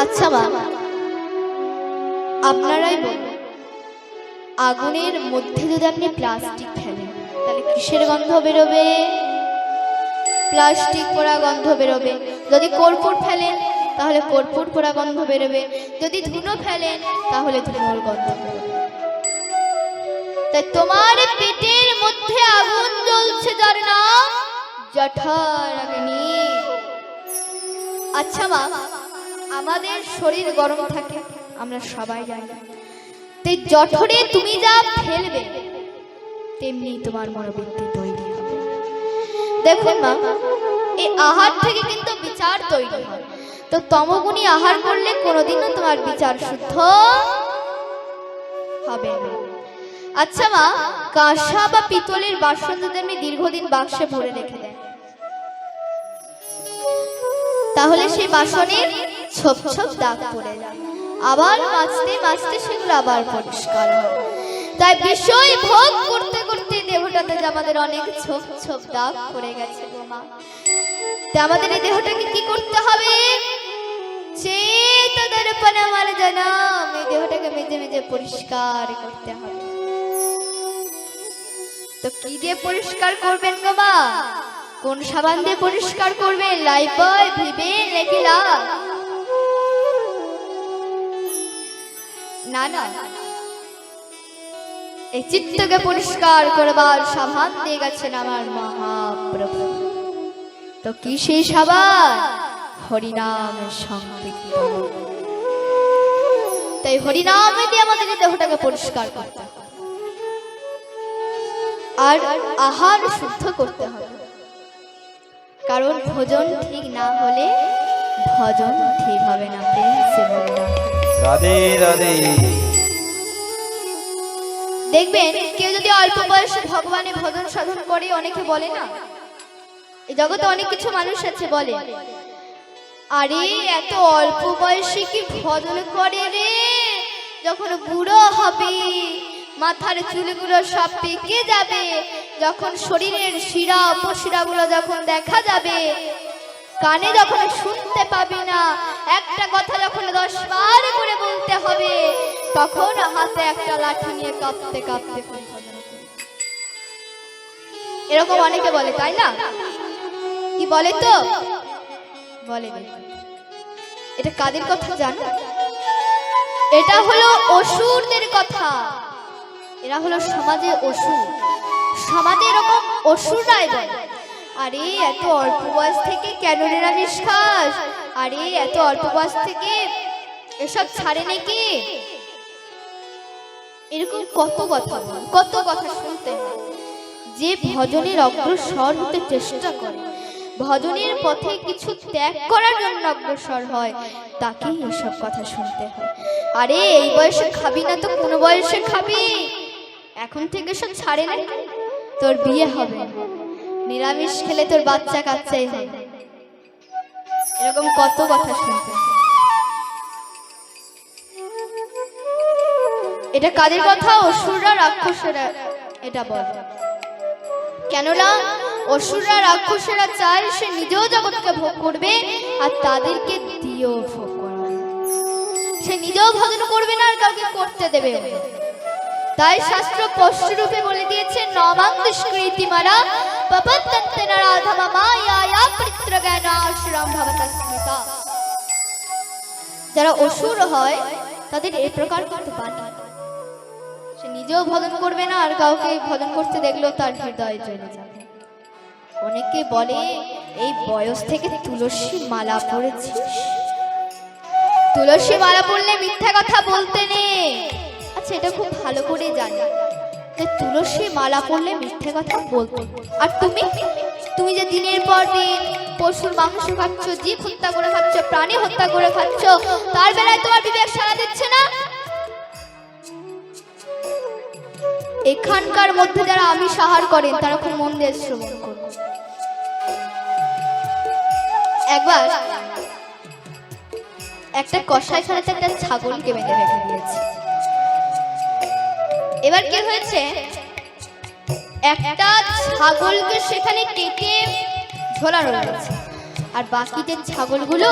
আচ্ছা বাবা, আপনারাই বলুন, আগুনের মধ্যে যদি আপনি প্লাস্টিক ফেলেন তাহলে কিসের গন্ধ বেরোবে? প্লাস্টিক পোড়া গন্ধ বেরোবে। যদি কর্পূর ফেলেন তাহলে কর্পূর পোড়া গন্ধ বেরোবে। যদি ধুনো ফেলেন তাহলে ধুনোর গন্ধ বেরোবে। তাই তোমার পেটের মধ্যে আগুন জ্বলছে, যার নাম জঠরাগ্নি। আচ্ছা মা, আমাদের শরীর গরম থাকে, আমরা সবাই জানি। তাই জঠরে তুমি যা ফেলবে তেমনি তোমার মনোবৃত্তি তৈরি হবে। দেখুন মা, এই আহার থেকে কিন্তু বিচার তৈরি হয়। তো তমগুণী আহার করলে কোনোদিনও তোমার বিচার শুদ্ধ হবে না। আচ্ছা মা, কাঁসা বা পিতলের বাসন যদি আপনি দীর্ঘদিন বাক্সে ভরে রেখে দেন, তাহলে সেই বাসনের ছোপ ছোপ দাগ পড়ে যায়, আবার মাজতে মাজতে সেগুলো আবার পরিষ্কার হয়। তাই বিষয় ভোগ করতে করতে দেহটাতে যে আমাদের অনেক ছোপ ছোপ দাগ পড়ে গেছে গো মা। তাই আমাদের এই দেহটাকে কি করতে হবে? চেত দর্পণ মার্জনম, এই দেহটাকে মেজে মেজে পরিষ্কার করতে হবে। তো কি দিয়ে পরিষ্কার করবেন গো মা? কোন সাবান দিয়ে পরিষ্কার করবেন? লাইফবয়, ভিভেন নাকি লাক্স? না না, এই চিত্তকে পরিষ্কার করবার সাবান দিয়ে গেছেন আমার মহাপ্রভু। তো কি সেই সাবান? হরিনাম সংকীর্তন। তাই হরিনামে দিয়ে আমাদের এই দেহটাকে পরিষ্কার করতে হবে আর আহার শুদ্ধ করতে হবে, কারণ ভোজন ঠিক না হলে ভজন ঠিক হবে না। প্রেম সে বলে না। রাধে রাধে। দেখবেন কেউ যদি অল্প বয়সে ভগবানের ভজন সাধন করে, অনেকে বলে না, এই জগতে অনেক কিছু মানুষ আছে বলে, আরে এত অল্প বয়সে কি ভজন করে রে, যখন বুড়ো হবে মাথার চুলগুলো সব পেকে যাবে, যখন শরীরের শিরা উপশিরাগুলো যখন দেখা যাবে, কানে যখন শুনতে পাবি না, একটা কথা যখন 10 বার করে বলতে হবে, তখন হাতে একটা লাঠি নিয়ে কাঁপতে কাঁপতে এরকম অনেকে বলে, তাই না? কি বলে তো বলে, এটা কাদের কথা জানো? এটা হলো অসুরদের কথা। এরা হলো সমাজে অসুর, সমাজে এরকম অসুররাই বলে, আরে এত অল্প বয়স থেকে কেন নিরামিষ খাস, আরে এত অল্প বয়স থেকে এসব ছাড়ে নাকি, এরকম কত কথা কত কথা শুনতে হয়। যে ভজনের অগ্রসর হতে চেষ্টা করে, ভজনের পথে কিছু ত্যাগ করার জন্য অগ্রসর হয়, তাকেই এসব কথা শুনতে হয়। আরে এই বয়সে খাবি না তো কোন বয়সে খাবি, এখন থেকে সব ছাড়ে না, তোর বিয়ে হবে, নিরামিষ খেলে তোর বাচ্চা কাচ্চাই হবে, এরকম কত কথা শুনতে হয়। এটা কাদের কথা? অসুররা রাক্ষসেরা এটা বলে। কেননা অসুররা রাক্ষসেরা চায় সে নিজেও জগৎকে ভোগ করবে আর তাদেরকে দিয়েও ভোগ করাবে, সে নিজেও ভজন করবে না আর কাউকে করতে দেবে। তাই শাস্ত্র স্পষ্ট রূপে বলে দিয়েছে, নমাং দুষ্কৃতি মারা পপত্যন্তেন রাধমা মায়া পৃত্রজ্ঞান আশ্রম ভবতস্মিতা। যারা অসুর হয় তাদের এই প্রকার করতে পারে, সে নিজেও ভজন করবে না আর কাউকে ভজন করতে দেখলেও তার হৃদয়ে চলে যাবে। অনেকে বলে, এই বয়স থেকে তুলসী মালা পড়েছিস, তুলসী মালা পড়লে মিথ্যা কথা বলতে নেই। আচ্ছা, এটা খুব ভালো করে জানি যে তুলসী মালা পড়লে মিথ্যে কথা বলতে। আর তুমি যে দিনের পর দিন পশুর মাংস খাচ্ছ, জীব হত্যা করে খাচ্ছ, প্রাণী হত্যা করে খাচ্ছ, তার বেলায় তোমার বিবেক সাড়া দিচ্ছে না? এখানকার মধ্যে যারা আমিষ আহার করেন তারা খুব মন দিয়ে শ্রবণ করুন। একবার একটা কসাইখানাতে একটা ছাগলকে বেঁধে রেখে দিয়েছে। এবার কি হয়েছে, একটা ছাগলকে সেখানে কেটে ঝোলানো রয়েছে, আর বাকি যে ছাগলগুলো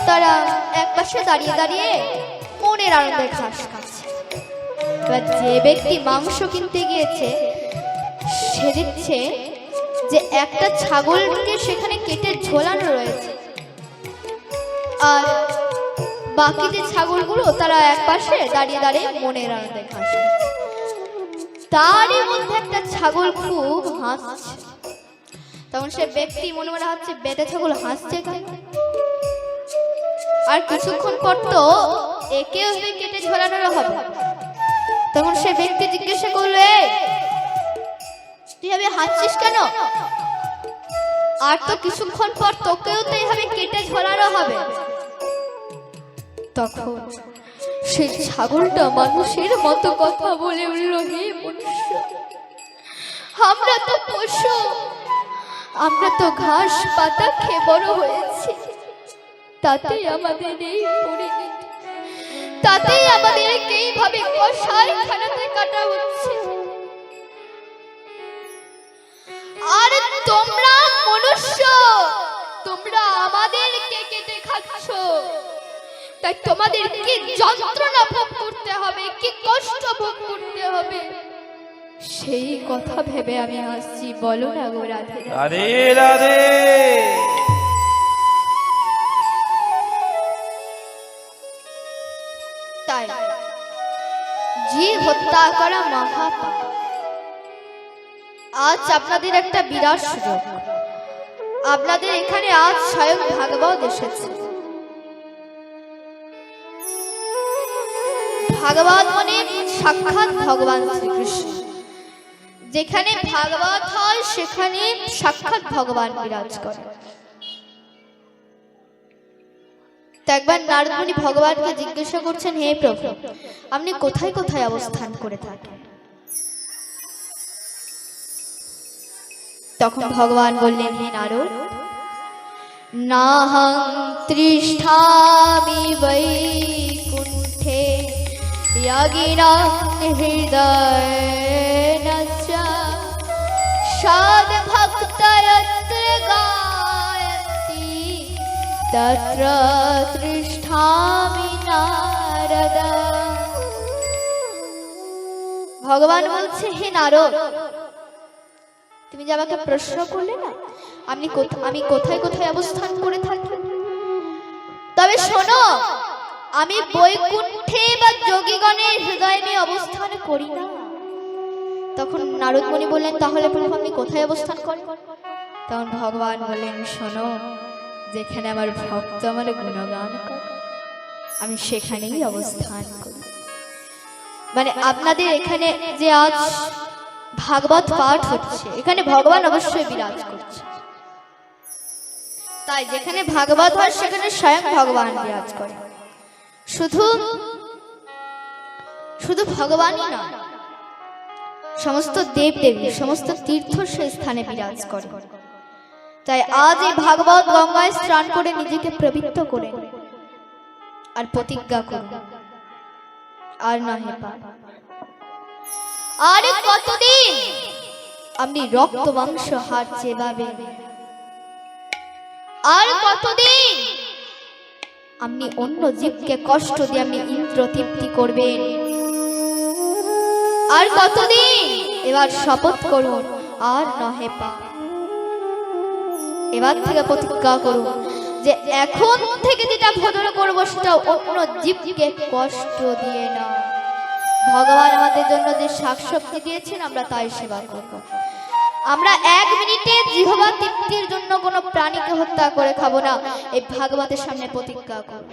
তারা একপাশে দাঁড়িয়ে দাঁড়িয়ে মনের আনন্দে ঘাস খাচ্ছে। এবার যে ব্যক্তি মাংস কিনতে গিয়েছে সে দেখছে যে একটা ছাগলকে সেখানে কেটে ঝোলানো রয়েছে, আর বাকি যে ছাগলগুলো তারা একপাশে দাঁড়িয়ে দাঁড়িয়ে মনের আনন্দে ঘাস খাচ্ছে। তারই মধ্যে একটা ছাগল খুব হাসছে। তখন সে ব্যক্তি মনে মনে হচ্ছে, বেটা ছাগল হাসছে কেন? আর কিছুক্ষণ পর তো একে কেটে ঝোলানো হবে। তখন সে ব্যক্তি জিজ্ঞাসা করলো, তুই এভাবে হাসছিস কেন? আর তো কিছুক্ষণ পর তোকেও তো এভাবে কেটে ঝোলানো হবে। তখন সেই ছাগলটা মানুষের মতো কথা বলে উঠল, হে মনুষ্য, আমরা তো পশু, আমরা তো ঘাস পাতা খেয়ে বড় হয়েছি, তাতেই আমাদের এই পরিণতি, তাতেই আমাদের এইভাবে কসাইখানাতে কাটা হচ্ছে। আর তোমরা মনুষ্য, তোমরা আমাদেরকে কেটে খাচ্ছ, তাই তোমাদের কি যন্ত্রণা ভোগ করতে হবে, কি কষ্ট ভোগ করতে হবে, সেই কথা ভেবে আমি হাসছি। বলো না গো রাধে রাধে রাধে। তাই জীব হত্যা করা মহাপাপ। আজ আপনাদের একটা বিরাট সুযোগ, আপনাদের এখানে আজ স্বয়ং ভাগবত এসেছে। ভাগবত মানে সাক্ষাৎ ভগবান শ্রীকৃষ্ণ। যেখানে ভাগবত হয় সেখানে সাক্ষাৎ ভগবান বিরাজ করে। তো একবার নারদ মুনি ভগবানকে জিজ্ঞাসা করছেন, হে প্রভু, আপনি কোথায় কোথায় অবস্থান করে থাকেন? তখন ভগবান বললেন, হে নারদ, নাহং তৃষ্ঠামি বৈকুণ্ঠে যোগিনাং হৃদয়েন চ সদ্ভক্তয়ত্র গায়ন্তি তত্র তৃষ্ঠামি নারদ। ভগবান বলছে, হে নারদ, তুমি যে আমাকে প্রশ্ন করলে না আমি কোথায় কোথায় অবস্থান করে থাকি, তবে শোনো, আমি বৈকুণ্ঠে বা যোগীগণের হৃদয়ে নিয়ে অবস্থান করি না। তখন নারদ মুনি বললেন, তাহলে প্রভু আপনি কোথায় অবস্থান করেন? তখন ভগবান বললেন, শোনো, যেখানে আমার ভক্ত আমার গুণগান করে আমি সেখানেই অবস্থান করি। মানে আপনাদের এখানে যে আজ ভাগবত পাঠ হচ্ছে, এখানে ভগবান অবশ্যই বিরাজ করছে। তাই যেখানে ভাগবত হয় সেখানে স্বয়ং ভগবান বিরাজ করে। শুধু শুধু ভগবানই না, সমস্ত দেব দেবী, সমস্ত তীর্থ সেই স্থানে বিরাজ করে। তাই আজ এই ভাগবত গঙ্গায় স্নান করে নিজেকে পবিত্র করে আর প্রতিজ্ঞা করুন, আর না হে পাপ, আর কতদিন আপনি রক্ত মাংস হাড় চেবাবেন? আর কতদিন আপনি অন্য জীবকে কষ্ট দিয়ে আপনি ইন্দ্র তৃপ্তি করবেন? আর কতদিন? এবার শপথ করুন, আর নহে পা। এবার থেকে প্রতিজ্ঞা করুন যে এখন থেকে যেটা ভজন করব সেটা অন্য জীবকে কষ্ট দিয়ে না। ভগবান আমাদের জন্য যে শাকসবজি দিয়েছেন আমরা তাই সেবা করব। আমরা 1 মিনিটে জিহ্বা তৃপ্তির জন্য কোনো প্রাণীকে হত্যা করে খাবো না। এই ভাগবতের সামনে প্রতিজ্ঞা করব,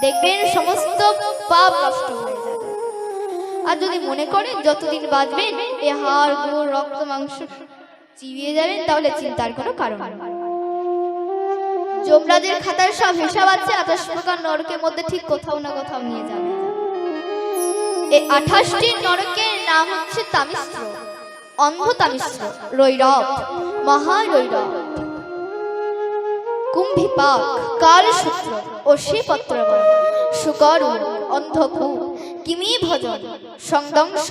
দেখবেন সমস্ত পাপ নষ্ট হয়ে যাবে। আর যদি মনে করেন যতদিন বাঁচবেন এই হাড় গোড় রক্ত মাংস চিবিয়ে যাবেন, তাহলে চিন্তার কোনো কারণ নেই। যমরাজের খাতার সব হিসাব আছে, 28 প্রকার নরকের মধ্যে ঠিক কোথাও না কোথাও নিয়ে যাবে। এই 28টি নরকের নাম হচ্ছে তামিস্র, অন্ধ তামিস্র, রৈরব, মহারৈরব, কুম্ভিপাক, কালসূত্র, অশীপত্রবন, সুকরুণ, অন্ধকূপ, কিমি ভজন, সংদংশ,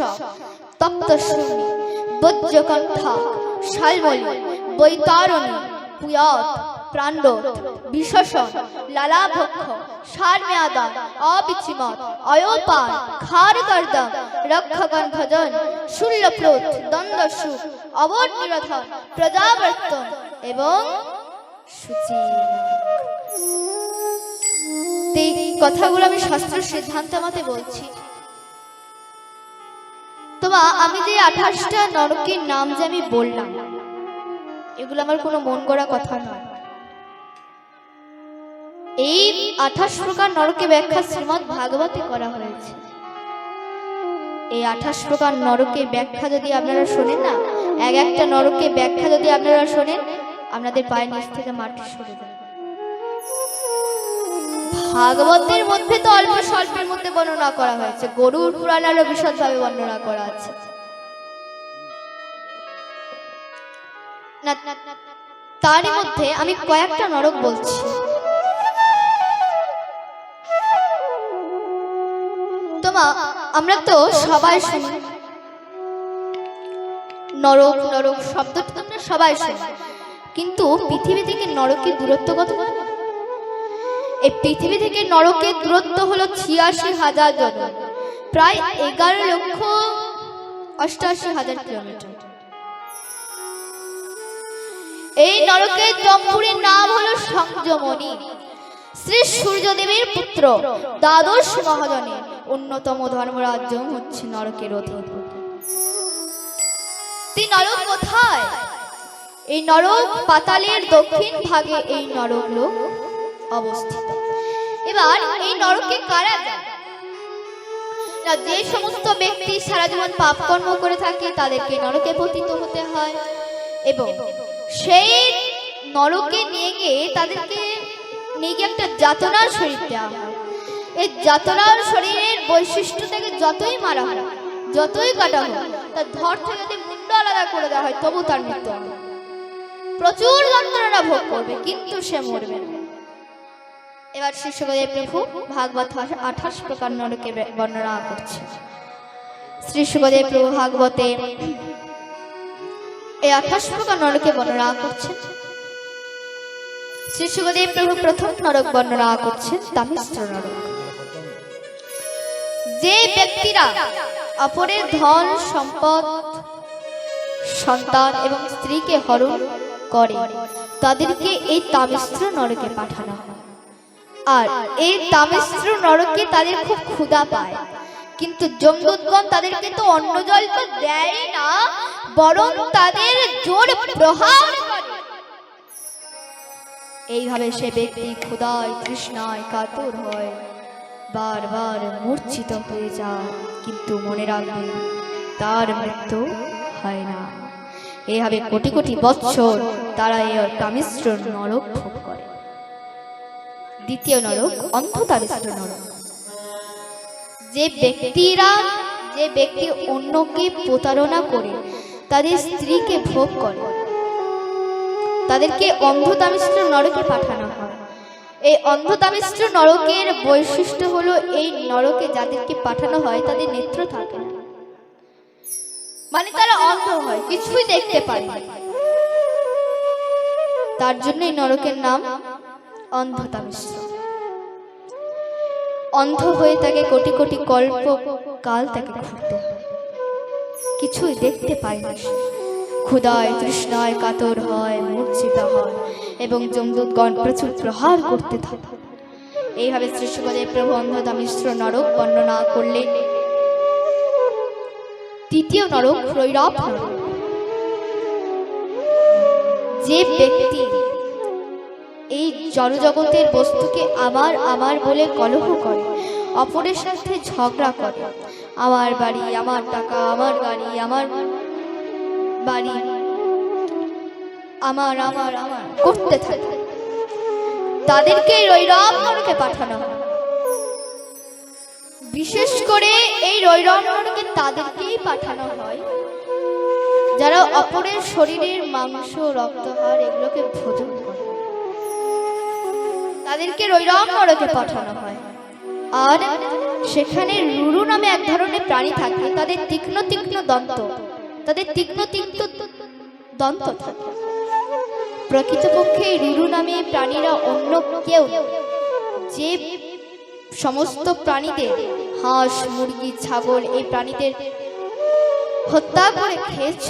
তপ্তশূন্যী, বজ্রকণ্ঠা, শালমলী, বৈতারণী, পুয়ত, প্রাণ্ডত, বিশোষণ, লালাভক্ষ, সারমেয়াদান, অবিচিমত, অয়োপান, খারদর্দম, রক্ষগণ ভজন, শূল্যপ্রোত, দ্বন্দ্বসুখ, অবর নিরথন, প্রজাবর্তন এবং সূচি। এই কথাগুলো আমি শাস্ত্র সিদ্ধান্ত মতে বলছি। তোমা আমি যে 28টা নরকের নাম যে আমি বললাম, এগুলো আমার কোনো মন গড়া কথা নয়। এই 28 প্রকার নরকে ব্যাখ্যা শ্রীমদ্ ভাগবতে করা হয়েছে। এই 28 প্রকার নরকে ব্যাখ্যা যদি আপনারা শোনেন না, এক একটা নরকে ব্যাখ্যা যদি আপনারা শোনেন, আপনাদের পায়ের নিচ থেকে মাটি সরে যাবে। ভাগবতের মধ্যে তো অল্প স্বল্পের মধ্যে বর্ণনা করা হয়েছে, গরুড় পুরাণ আরো বিশদভাবে বর্ণনা করা আছে। তারই মধ্যে আমি কয়েকটা নরক বলছি। তোমা আমরা তো সবাই শুনি নরক নরক শব্দটা তোমরা সবাই শুনি, কিন্তু পৃথিবী থেকে নরকের দূরত্ব কত? এই পৃথিবী থেকে নরকের দূরত্ব হলো 86,000 জন, প্রায় 11,88,000 কিলোমিটার। এই নরকের জম্পুরের নাম হলো সংযমনী। শ্রী সূর্যদেবের পুত্র দ্বাদশ মহাজনের অন্যতম ধর্মরাজ্য হচ্ছে নরকের অধিপতি। নরক কোথায়? এই নরক পাতালের দক্ষিণ ভাগে এই নরক লোক অবস্থিত। এবার এই নরকে কারা যায়? না, যে সমস্ত ব্যক্তি সারা জীবন পাপ কর্ম করে থাকে তাদেরকে নরকে পতিত হতে হয় এবং সেই নরকে নিয়ে গিয়ে তাদেরকে নিয়ে গিয়ে একটা যাতনার শরীর দেওয়া হয়। এই যাতনার শরীরের বৈশিষ্ট্য থেকে যতই মারা হয়, যতই কাটা হয়, তার ধর থেকে যদি মুন্ড আলাদা করে দেওয়া হয় তবু তার মৃত্যু হবে। প্রচুর যন্ত্রণা ভোগ করবে কিন্তু সে মরবে না। এবার শ্রী শুকদেব প্রভু ভাগবত 28 প্রকার নরকে বর্ণনা করছে। শ্রী শুকদেব প্রভু ভাগবতে এই 28 প্রকার নরকে বর্ণনা করছেন। শ্রী শুকদেব প্রভু প্রথম নরক বর্ণনা করছেন তামিস্র নরক। যে ব্যক্তিরা অপরের ধন সম্পদ সন্তান এবং স্ত্রীকে হরণ করে তাদেরকে এই তামিস্র নরকে পাঠানো হয়। আর এই তামিস্র নরকে তাদের খুব ক্ষুধা পায়, কিন্তু যমদূতগণ তাদেরকে তো অন্ন জল তো দেয় না, বরং তাদের জোর প্রহার করে। এইভাবে সে ব্যক্তি ক্ষুধায় তৃষ্ণায় কাতর হয়, বারবার মূর্ছিত হয়ে যায়, কিন্তু মনে রাখবে তার মৃত্যু হয় না। এইভাবে কোটি কোটি বৎসর তারা এই তামিস্র নরক ভোগ করে। দ্বিতীয় নরক অন্ধ তামিস্র নরক। যে ব্যক্তি অন্যকে প্রতারণা করে তাদের স্ত্রীকে ভোগ করে তাদেরকে অন্ধ তামিস্র নরকে পাঠানো হয়। এই অন্ধ তামিস্র নরকের বৈশিষ্ট্য হলো এই নরকে যাদেরকে পাঠানো হয় তাদের নেত্র থাকে না, মানে তারা অন্ধ হয়, কিছুই দেখতে পায় না। তার জন্য এই নরকের নাম অন্ধ তামিস্র। অন্ধ হয়ে তাকে কোটি কোটি কল্প কাল তাকে ঘুরতে হয়, কিছুই দেখতে পায় না। ক্ষুধায় তৃষ্ণায় কাতর হয়, মূর্ছিত হয় এবং যমদূতগণ প্রচুর প্রহার করতে থাকে। এইভাবে শ্রী শুকদেব প্রভু অন্ধ তামিস্র নরক বর্ণনা করলেন। তৃতীয় নরক রৈরব নরক। যে ব্যক্তি এই জড়জগতের বস্তুকে আমার আমার বলে কলহ করে, অপরের সাথে ঝগড়া করে, আমার বাড়ি, আমার টাকা, আমার গাড়ি, আমার বাড়ি, আমার আমার আমার করতে থাকে, তাদেরকে রৈরব নরকে পাঠানো হয়। বিশেষ করে এই রৈরব নরকে তাদেরকেই পাঠানো হয় যারা অপরের শরীরের মাংস, রক্তহাড় এগুলোকে ভোজন করে, তাদেরকে রৈরব নরকে পাঠানো হয়। আর সেখানে রুরু নামে এক ধরনের প্রাণী থাকে, তাদের তীক্ষ্ণ তীক্ষ্ণ দন্ত, তাদের তীক্ষ্ণ তীক্ষ্ণ দন্ত থাকে। প্রকৃতপক্ষে রুরু নামে প্রাণীরা অন্য কেউ যে সমস্ত প্রাণীদের, হাঁস, মুরগি, ছাগল, এই প্রাণীদের হত্যা করে খেয়েছ,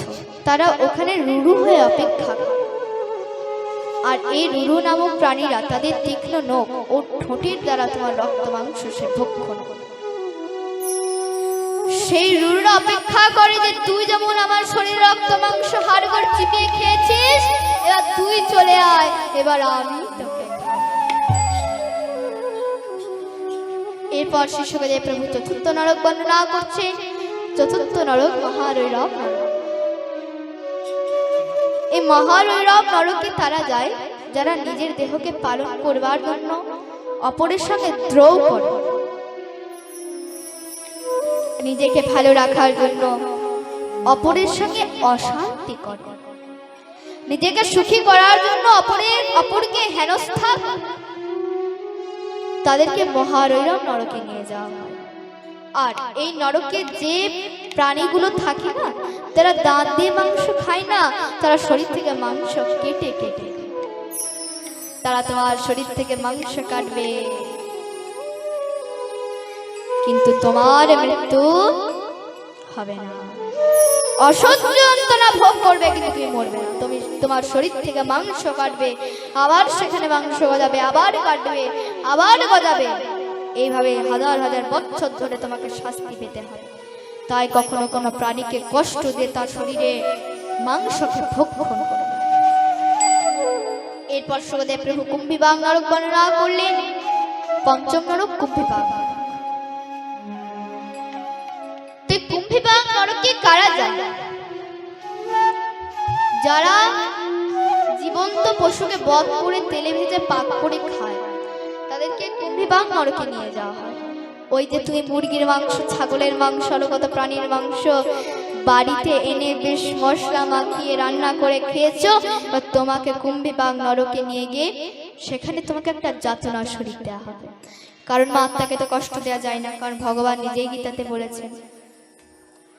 তারা ওখানে রুরু হয়ে অপেক্ষা করে। আর এই রুরু নামক প্রাণীরা তাদের তীক্ষ্ণ নখ ও ঠোঁটের দ্বারা তোমার রক্ত মাংস সে ভক্ষণ করে। সেই রুরুরা অপেক্ষা করে যে তুই যেমন আমার শরীর রক্ত মাংস হাড়গোড় চিপিয়ে খেয়েছিস, এবার তুই চলে আয়, এবার আমি তোকে। এরপর শ্রী শুকদেব প্রভু চতুর্থ নরক বর্ণনা করছে। চতুর্থ নরক মহারৈরব নরক। এই মহারৈরব নরকে তারা যায় যারা নিজের দেহকে পালন করবার জন্য অপরের সঙ্গে দ্রোহ করে, নিজেকে ভালো রাখার জন্য অপরের সঙ্গে অশান্তি করে, নিজেকে সুখী করার জন্য অপরকে হেনস্থা করে, তাদেরকে মহারৈরব নরকে নিয়ে যাওয়া হয়। আর এই নরকে যে প্রাণীগুলো থাকে না, তারা দাঁত দিয়ে মাংস খায় না, তারা শরীর থেকে মাংস কেটে কেটে, তারা তোমার শরীর থেকে মাংস কাটবে, কিন্তু তোমার মৃত্যু হবে না। অসহ্য যন্ত্রণা ভোগ করবে কিন্তু তুমি মরবে না। তুমি তোমার শরীর থেকে মাংস কাটবে, আবার সেখানে মাংস গজাবে, আবার কাটবে, আবার গজাবে, এইভাবে হাজার হাজার বছর ধরে তোমাকে শাস্তি পেতে হবে। তাই কখনো কোনো প্রাণীকে কষ্ট দিয়ে তার শরীরে মাংসকে ভক্ষণ করে। এরপর শুকদেব প্রভু কুম্ভীবাগ নরক বর্ণনা করলেন। পঞ্চম নরক কুম্ভীবাগ। কুম্ভীবাগ নরকে কারা যায়? যারা জীবন্ত পশুকে বধ করে তেলে ভেজে পাক করে খায়, তাদেরকে কুম্ভীবাগ নরকে নিয়ে যাওয়া হয়। ওই যে তুমি মুরগির মাংস, ছাগলের মাংস, আরো কত প্রাণীর মাংস বাড়িতে এনে বেশ মশলা মাখিয়ে রান্না করে খেয়েছো, তোমাকে কুম্ভীবাগ নরকে নিয়ে গিয়ে সেখানে তোমাকে একটা যাতনা শরীর দেওয়া হবে। কারণ মা আত্মাকে তো কষ্ট দেওয়া যায় না, কারণ ভগবান নিজেই গীতাতে বলেছেন,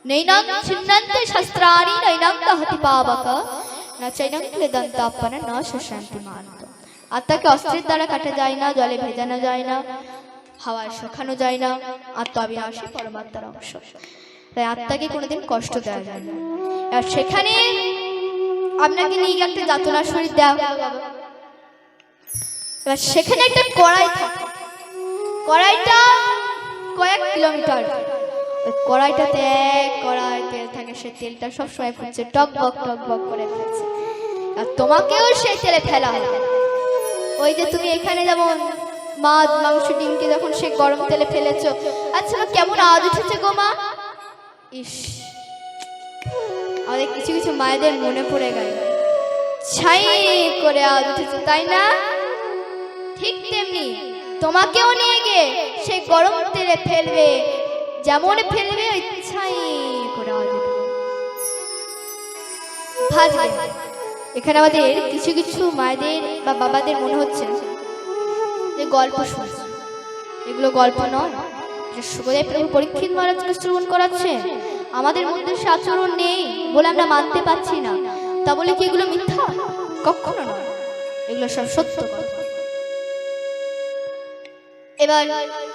নৈনাং ছিন্নান্তে শাস্ত্রাণি নৈনাং দহতি পাবকা না চৈনাং বেদান্তাপনা না সুশান্তি মানত। আত্মাকে অস্ত্রের দ্বারা কাটা যায় না, জলে ভেজানো যায় না, হাওয়ায় শুকানো যায় না। আত্মা অবিনাশী পরমাত্মার অংশ, তাই আত্মাকে কোনোদিন কষ্ট দেওয়া যায় না। আর সেখানে আপনাকে নিয়ে একটা যাতনা শরীর দেওয়া হবে। এবার সেখানে একটা কড়াই থাকে, কড়াইটা কয়েক কিলোমিটার, ওই কড়াইটাতে এক কড়াই তেল থাকে, সেই তেলটা সবসময় ফুটছে, টক বক করে ফেলছে, আর তোমাকেও সেই তেলে ফেলা হবে। ওই যে তুমি এখানে যেমন মাছ মাংস ডিমকে যখন সে গরম তেলে ফেলেছো, আচ্ছা কেমন আওয়াজ উঠেছে গো মা? ইস, আমাদের কিছু কিছু মায়েদের মনে পড়ে গেল, ছাই করে আওয়াজ উঠেছে, তাই না? ঠিক তেমনি তোমাকেও নিয়ে গিয়ে সেই গরম তেলে ফেলবে, যেমন ফেলবে ওই ছাই করে আওয়াজ উঠবে, ভাজবে। এখানে আমাদের কিছু কিছু মায়েদের বা বাবাদের মনে হচ্ছে যে গল্প শুনছে, এগুলো গল্প নয়, সুখদেব প্রভু পরীক্ষিত মহারাজকে শ্রবণ করাচ্ছে। আমাদের মধ্যে সে আচরণ নেই বলে আমরা মানতে পারছি না, তা বলে কি এগুলো মিথ্যা? কখনো নয়, এগুলো সব সত্য কথা। এবার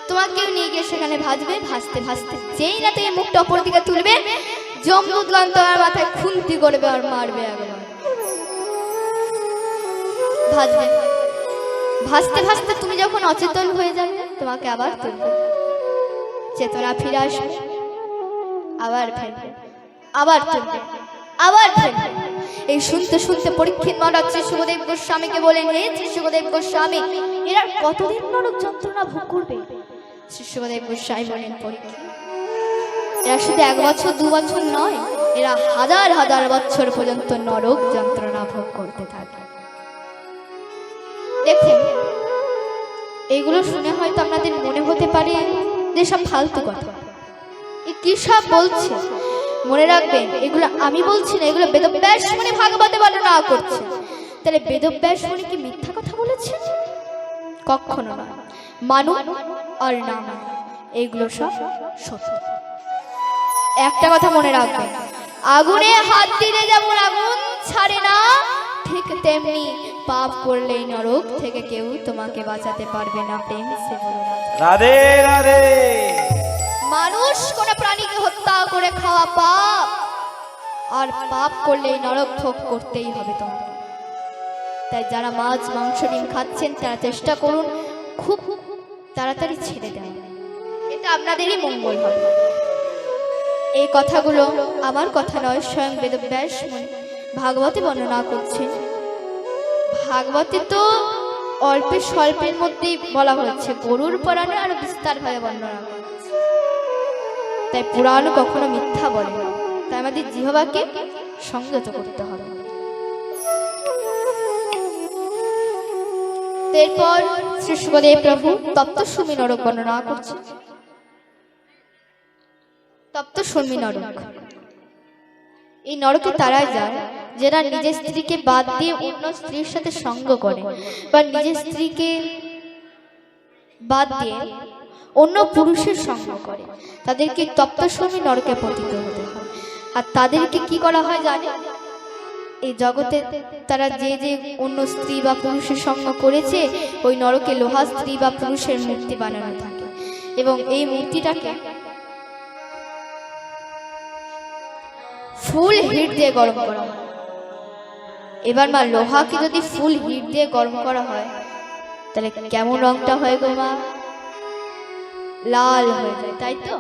তোমাকেও নিয়ে গিয়ে সেখানে ভাজবে, ভাজতে ভাজতে যেই না তুমি মুখটা অপর দিকে তুলবে, যমদূতগণ তোমার মাথায় খুন্তি করবে আর মারবে একবার। ভাজবে, ভাজতে ভাজতে তুমি যখন অচেতন হয়ে যাবে, তোমাকে আবার তুলবে, চেতনা ফিরে আসবে, আবার ফেলবে, আবার তুলবে, আবার ফেলবে। এই শুনতে শুনতে পরীক্ষিত মহারাজ শ্রী সুখদেব গোস্বামীকে বলেন, হে শ্রী সুখদেব গোস্বামী, এরা কতদিন নরক যন্ত্রণা ভোগ করবে? শ্রী সুখদেব গোস্বামী বলেন, পরীক্ষিত, এরা শুধু 1 বছর 2 বছর নয়, এরা হাজার হাজার বছর পর্যন্ত নরক যন্ত্রণা ভোগ করতে থাকে। দেখুন, এইগুলো শুনে হয়তো আপনাদের মনে হতে পারে যে সব ফালতু কথা, এ কি সব বলছে। মনে রাখবেন, এগুলো আমি বলছি না, এগুলো বেদব্যাস মুনি ভাগবতে বর্ণনা করছে। তাহলে বেদব্যাস মুনি কি মিথ্যা কথা বলেছেন? কখনো নয়। মানু আর না মানু, এইগুলো সব সত্য। একটা কথা মনে রাখবেন, আগুনে হাত দিলে যেমন আগুন ছাড়ে না, ঠিক তেমনি পাপ করলে নরক থেকে কেউ তোমাকে বাঁচাতে পারবে না। প্রেম সে বলো রাধে রাধে। মানুষ কোন প্রাণীকে হত্যা করে খাওয়া পাপ, আর পাপ করলে নরক ভোগ করতেই হবে তোমাকে। তাই যারা মাছ মাংস ডিম খাচ্ছেন, তারা চেষ্টা করুন খুব তাড়াতাড়ি ছেড়ে দেওয়া, এটা আপনাদেরই মঙ্গল হবে। এই কথাগুলো আমার কথা নয়, স্বয়ং বেদব্যাস মুনি ভাগবতে বর্ণনা করছেন। ভাগবতে তো অল্প স্বল্পের মধ্যেই বলা হয়েছে, গরুর পুরাণে আরো বিস্তারভাবে বর্ণনা করেছে। তাই পুরাণ কখনো মিথ্যা বলে না, তাই আমাদের জিহ্বাকে সংযত করতে হবে। এরপর শ্রী সুখদেব প্রভু তপ্তশূমি নরক বর্ণনা করছে। তপ্তশূমি নরক, এই নরকে তারাই যায় যারা নিজের স্ত্রীকে বাদ দিয়ে অন্য স্ত্রীর সাথে সঙ্গ করে, বা নিজের স্ত্রীকে বাদ দিয়ে অন্য পুরুষের সঙ্গ করে, তাদেরকে তপ্তশূমি নরকে পতিত হতে হয়। আর তাদেরকে কি করা হয় জানে? এই জগতে তারা যে যে অন্য স্ত্রী বা পুরুষের সঙ্গ করেছে, ওই নরকে লোহা স্ত্রী বা পুরুষের মূর্তি বানানো থাকে, এবং এই মূর্তিটাকে ফুল হিট দিয়ে গরম করা হয়। এবার মা, লোহাকে যদি ফুল হিট দিয়ে গরম করা হয়, তাহলে কেমন রংটা হয় গো মা? লাল হয়ে যায়, তাই তো?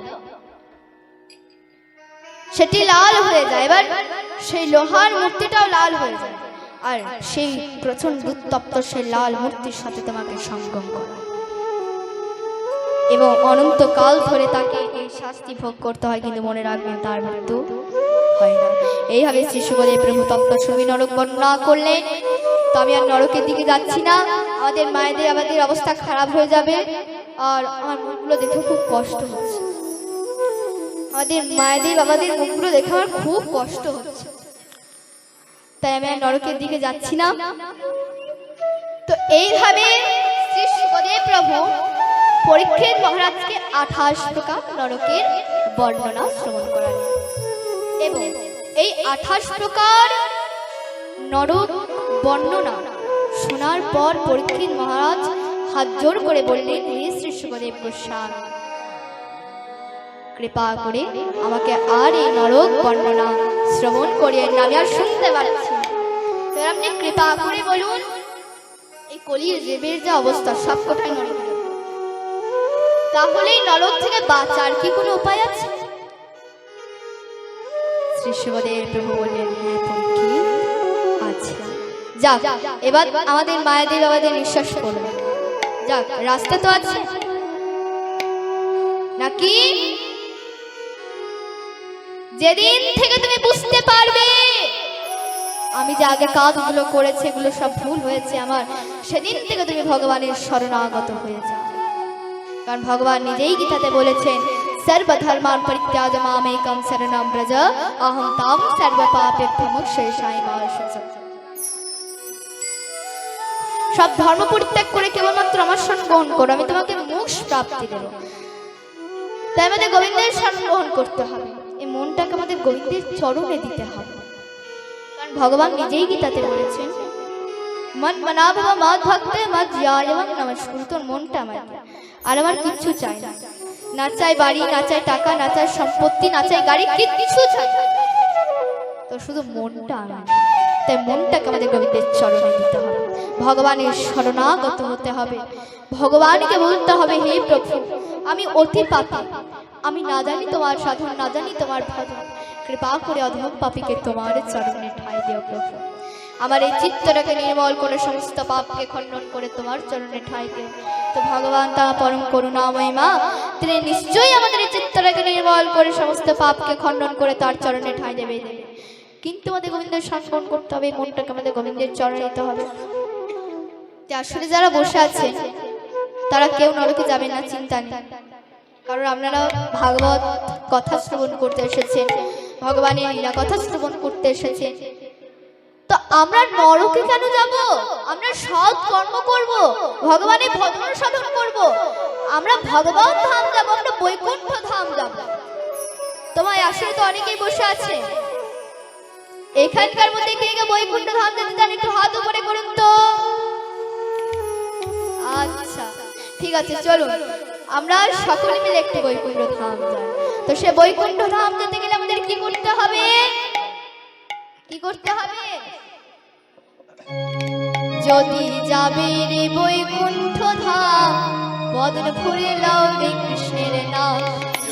সেটি লাল হয়ে যায়। এবার সেই লোহার মূর্তিটাও লাল হয়ে যায়, আর সেই প্রচন্ড উত্তপ্ত সেই লাল মূর্তির সাথে তোমাকে সঙ্গম করা। এবং অনন্তকাল ধরে তাকে এই শাস্তি ভোগ করতে হয়, কিন্তু মনে রাখবেন তার মৃত্যু হয় না। এইভাবে শ্রী শুকদেব প্রভু তত্ত্বস্বামী নরক বর্ণনা করলেন। তো আমি আর নরকের দিকে যাচ্ছি না, আমাদের মায়েদের আমাদের অবস্থা খারাপ হয়ে যাবে, আর আমার মুখগুলো দেখে খুব কষ্ট হচ্ছে। আমাদের মায়েদের বাবাদের মুখগুলো দেখে আমার খুব কষ্ট হচ্ছে, তাই আমি আর নরকের দিকে যাচ্ছি না। তো এইভাবে শ্রী শুকদেব প্রভু পরীক্ষিত মহারাজকে 28 প্রকার নরকের বর্ণনা শ্রবণ করালেন, এবং এই 28 প্রকার নরক বর্ণনা শোনার পর পরীক্ষিত মহারাজ হাত জোর করে বললেন, হে শ্রী শুকদেব গোস্বামী, কৃপা করে আমাকে আর এই নরক বর্ণনা শ্রবণ করিয়েন না, আমি আর শুনতে পারছি না। এবার আপনি কৃপা করে বলুন, এই কলির জীবের যে অবস্থা সবকটাই নরক, তাহলে এই নরক থেকে বাঁচার কি কোনো উপায় আছে? শ্রী শুকদেব প্রভু বললেন, হ্যাঁ পরীক্ষিত আছে। যাক, এবার আমাদের মায়েদের বাবাদের নিঃশ্বাস করবে, যাক রাস্তা তো আছে নাকি? যেদিন থেকে তুমি বুঝতে পারবে আমি যে আগে কাজগুলো করেছি এগুলো সব ভুল হয়েছে আমার, সেদিন থেকে তুমি ভগবানের শরণাগত হয়ে যাও। কারণ ভগবান নিজেই গীতাতে বলেছেন, সর্বধর্মান পরিত্যাজ্য মামেকং শরণং ব্রজ অহং তাং সর্বপাপেভ্যো মোক্ষয়িষ্যামি মা শুচি। সব ধর্ম পরিত্যাগ করে কেবলমাত্র আমার শরণ গ্রহণ করো, আমি তোমাকে মোক্ষ প্রাপ্তি দেব। তাই আমাদের গোবিন্দের শরণ গ্রহণ করতে হবে, এই মনটাকে আমাদের গোবিন্দের চরণে দিতে হবে। কারণ ভগবান নিজেই গীতাতে বলেছেন, মন মনাভব মাদ ভক্তে মদ জ্ঞায়ং নমস্কুরু, তোর মনটা আমার, আর আমার কিচ্ছু চাই না। না চাই বাড়ি, না চাই টাকা, না চাই সম্পত্তি, না চাই গাড়ি, কিচ্ছু চাই না, তো শুধু মনটা আমার। তাই মনটাকে আমাদের গোবিন্দের চরণে দিতে হবে, ভগবানের শরণাগত হতে হবে, ভগবানকে বলতে হবে, হে প্রভু আমি অতি পাপী, আমি না জানি তোমার সাধন, না জানি তোমার ভজন, কৃপা করে অধম পাপীকে তোমার চরণে ঠাঁই দিও প্রভু। আমার এই চিত্তটাকে নির্মল করে সমস্ত পাপকে খণ্ডন করে তোমার চরণে ঠাঁই দিও। তো ভগবান তারা পরম করুণাময় মা, তিনি নিশ্চয়ই আমাদের এই চিত্তটাকে নির্মল করে সমস্ত পাপকে খণ্ডন করে তার চরণে ঠাঁই দেবে। কিন্তু আমাদের গোবিন্দের সংস্মরণ করতে হবে, মনটাকে আমাদের গোবিন্দের চরণে নিতে হবে। আসলে যারা বসে আছে তারা কেউ নরকে যাবেন না, চিন্তা নেই। কারণ আপনারা ভাগবত কথা শ্রবণ করতে এসেছেন, ভগবানের লীলা কথা শ্রবণ করতে এসেছেন। তো আমরা নরকে কেন যাব? আমরা সৎ কর্ম করব, ভগবানের ভজন সাধন করব, আমরা ভগবান ধাম যাব, আমরা বৈকুণ্ঠ ধাম যাব। তোমায় আসলে তো অনেকেই বসে আছে, এখানকার মধ্যে কে কে বৈকুণ্ঠ ধাম যেতে চান একটু হাত উপরে করুন তো। আচ্ছা ঠিক আছে, চলুন আমরা সকলে মিলে একটু বৈকুণ্ঠ ধাম যাই। তো সে বৈকুণ্ঠ ধাম যেতে গেলে আমাদের কি করতে হবে? কি করতে হবে? যদি যাবে রে বৈকুণ্ঠ ধাম, বদন ভরে লাও রে কৃষ্ণের নাম।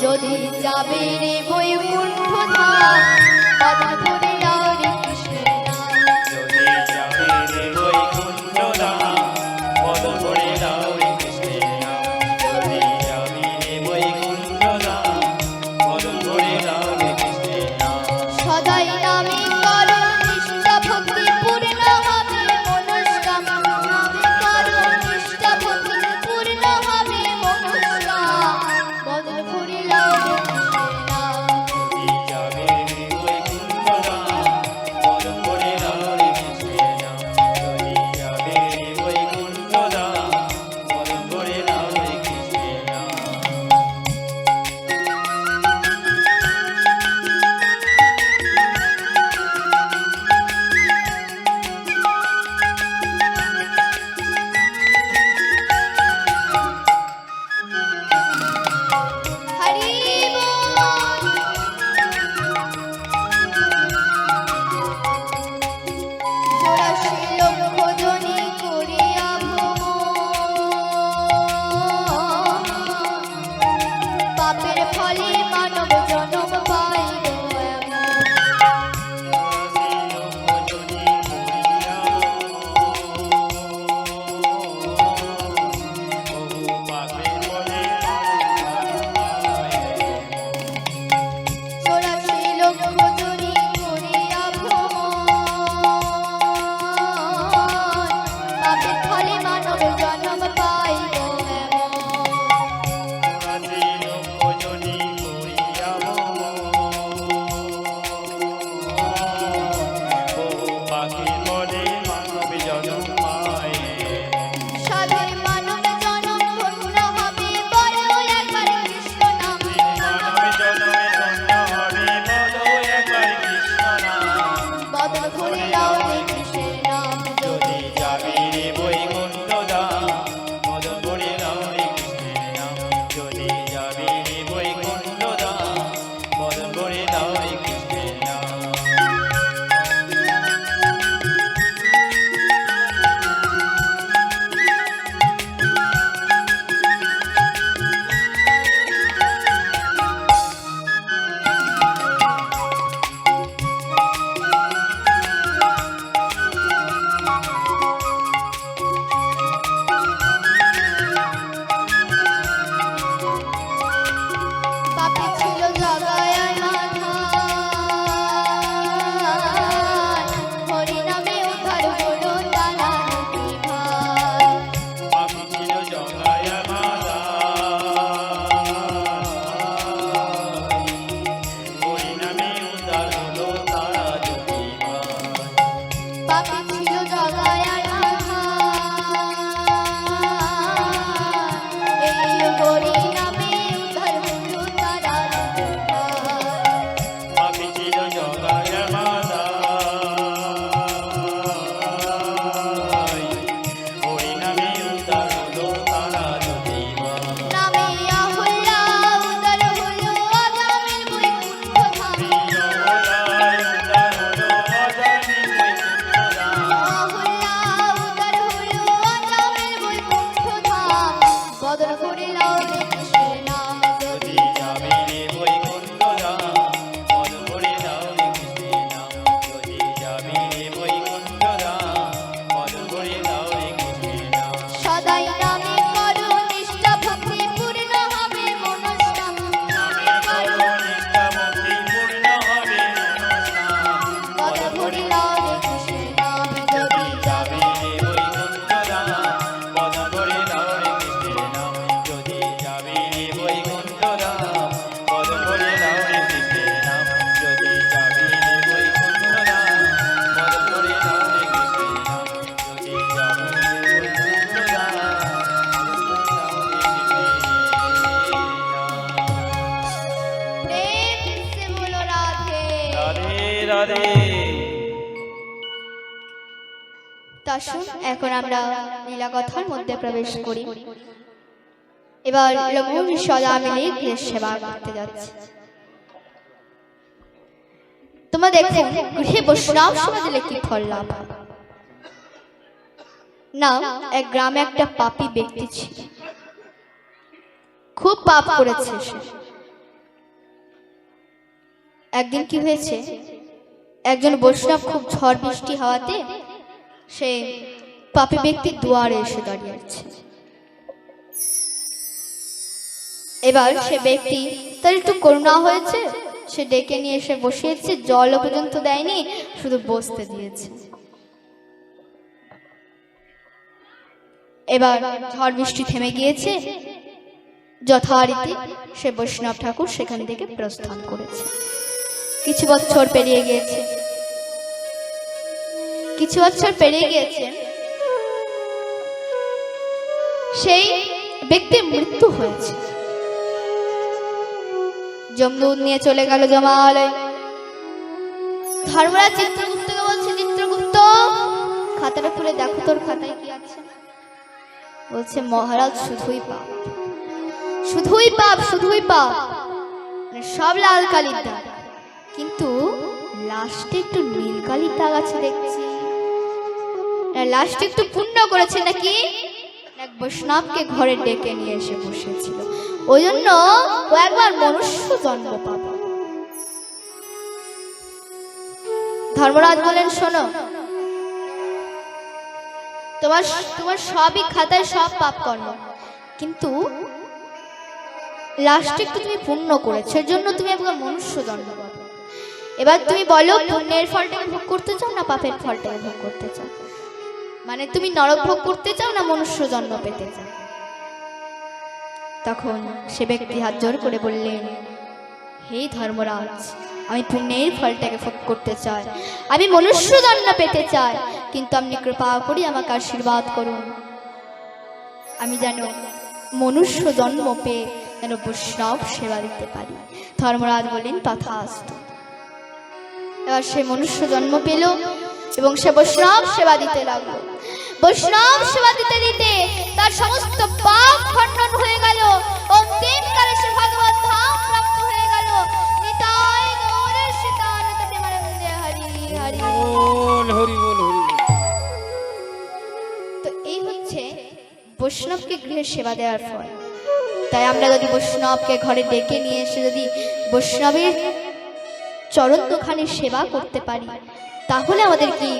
যদি যাবে রে বৈকুণ্ঠ ধাম, বদন ভরে লাও রে কৃষ্ণের নাম। যদি যাবে রে বৈকুণ্ঠ ধাম, বদন ভরে লাও রে কৃষ্ণের নাম। যদি যাবে রে বৈকুণ্ঠ ধাম, বদন ভরে লাও রে কৃষ্ণের নাম। সদাই নামে করো নিষ্ঠা ভক্তি পূর্ণ হবে মনস্কাম। নামে করো নিষ্ঠা ভক্তি পূর্ণ হবে মনস্কাম। বদন ভরে লাও রে কৃষ্ণের নাম। যদি যাবে রে বৈকুণ্ঠ ধাম, ভরে দাও রে কৃষ্ণের নাম যদি যাবি রে বৈকুণ্ঠ ধাম মদন ভরে দাও রে কৃষ্ণের নাম যদি যাবি রে বৈকুণ্ঠ ধাম মদন ভরে দাও রে কৃষ্ণের নাম পাপে ছিল জগায় মাথায় হরি নামে উদ্ধার হলো তারা নদী ভাই পাপি ছিল জগায় মাতা হরি নামে উদ্ধার হলো তারা যদি পাপে ছিল জগায় এই হরি নামে উদ্ধার হলো তারা নদী ভাই পাপি ছিল জগায় মাতা হরি নামে উদ্ধার হলো তারা যদি নামে আহুল্লা উদ্ধার হলো আগামীর বৈকুণ্ঠ ধাম আহুল্লা উদ্ধার হলো আগামীর বৈকুণ্ঠ ধাম বদল করে লাও রে কৃষ্ণের নাম যদি যাবে রে বৈকুণ্ঠ ধাম মদন ভরে দাও রে কৃষ্ণের নাম যদি যাবে রে বৈকুণ্ঠ ধাম মদন ভরে দাও রে কৃষ্ণের নাম সদাই নামে করো নিষ্ঠা ভক্তি পূর্ণ হবে মনস্কাম নামে করো নিষ্ঠা ভক্তি পূর্ণ হবে মনস্কাম বদল করে লাও রে কৃষ্ণের নাম যদি যাবে রে বৈকুণ্ঠ ধাম মদন ভরে দাও রে কৃষ্ণের নাম যদি যাবে রে বৈকুণ্ঠ ধাম মদন ভরে দাও রে কৃষ্ণের নাম যদি যাবে রে বৈকুণ্ঠ ধাম মদন ভরে দাও রে কৃষ্ণের নাম যদি যাবে রে বৈকুণ্ঠ ধাম প্রেম সে বলো রাধে রাধে রাধে তা শুন এখন আমরা লীলা কথার মধ্যে প্রবেশ করি এবার লঘু সদা মিলে গৃহের সেবা করতে যাচ্ছে তোমরা দেখো গৃহে বৈষ্ণব সেবা দিলে কি ফল লাভ হয়? না এক গ্রামে একটা পাপী ব্যক্তি ছিল খুব পাপ করেছে সে একদিন কি হয়েছে একজন বৈষ্ণব খুব ঝড় বৃষ্টি হওয়াতে সে পাপী ব্যক্তির দুয়ারে এসে দাঁড়িয়ে আছে এবার সে ব্যক্তি তার একটু করুণা হয়েছে সে ডেকে নিয়ে এসে বসিয়েছে জল পর্যন্ত দেয়নি শুধু বসতে দিয়েছে এবার ঝড় বৃষ্টি থেমে গিয়েছে যথারীতি সে বৈষ্ণব ঠাকুর সেখান থেকে প্রস্থান করেছে কিছু বছর পেরিয়ে গিয়েছে সেই ব্যক্তির মৃত্যু হয়েছে যমদূত নিয়ে চলে গেল জমালয় ধর্মরাজ চিত্রগুপ্তকে বলছে চিত্রগুপ্ত খাতাটা খুলে দেখো তোর খাতায় কি আছে বলছে মহারাজ শুধুই পাপ মানে সব লাল কালির দাগ কিন্তু লাস্টে একটু নীল কালির দাগ আছে দেখছি লাস্টে একটু পুণ্য করেছে নাকি এক বৈষ্ণবকে ঘরে ডেকে নিয়ে এসে বসেছিল ওই জন্য ও একবার মনুষ্য জন্ম পাবে ধর্মরাজ বলেন শোনো তোমার সবই খাতায় সব পাপ কর্ম কিন্তু লাস্টে একটু তুমি পুণ্য করেছো এর জন্য তুমি একবার মনুষ্য জন্ম পাবে এবার তুমি বলো পুণ্যের ফলটাকে ভোগ করতে চাও না পাপের ফলটাকে ভোগ করতে চাও মানে তুমি নরক ভোগ করতে চাও না মনুষ্য জন্ম পেতে চাও তখন সে ব্যক্তি হাত জোর করে বললেন হে ধর্মরাজ আমি পুণ্যের ফলটাকে ভোগ করতে চাই আমি মনুষ্য জন্ম পেতে চাই কিন্তু আপনি কৃপা করে আমাকে আশীর্বাদ করুন আমি যেন মনুষ্য জন্ম পেয়ে যেন বৈষ্ণব সেবা দিতে পারি ধর্মরাজ বললেন তথাস্তু এবার সে মনুষ্য জন্ম পেল এবং সে বৈষ্ণব সেবা দিতে লাগলো। বৈষ্ণব সেবা দিতে দিতে তার সমস্ত পাপ খণ্ডন হয়ে গেল। অন্তিম কালে সে ভগবত ধাম প্রাপ্ত হয়ে গেল। নিতাই গৌর সীতানন্দ প্রেমানন্দে হরি হরি। বল হরি বল হরি বল। তো এই হচ্ছে বৈষ্ণবকে গৃহে সেবা দেওয়ার ফল। তাই আমরা যদি বৈষ্ণবকে ঘরে ডেকে নিয়ে এসে যদি বৈষ্ণবের চরণ দুখানি সেবা করতে পারি, তাহলে আমাদের কি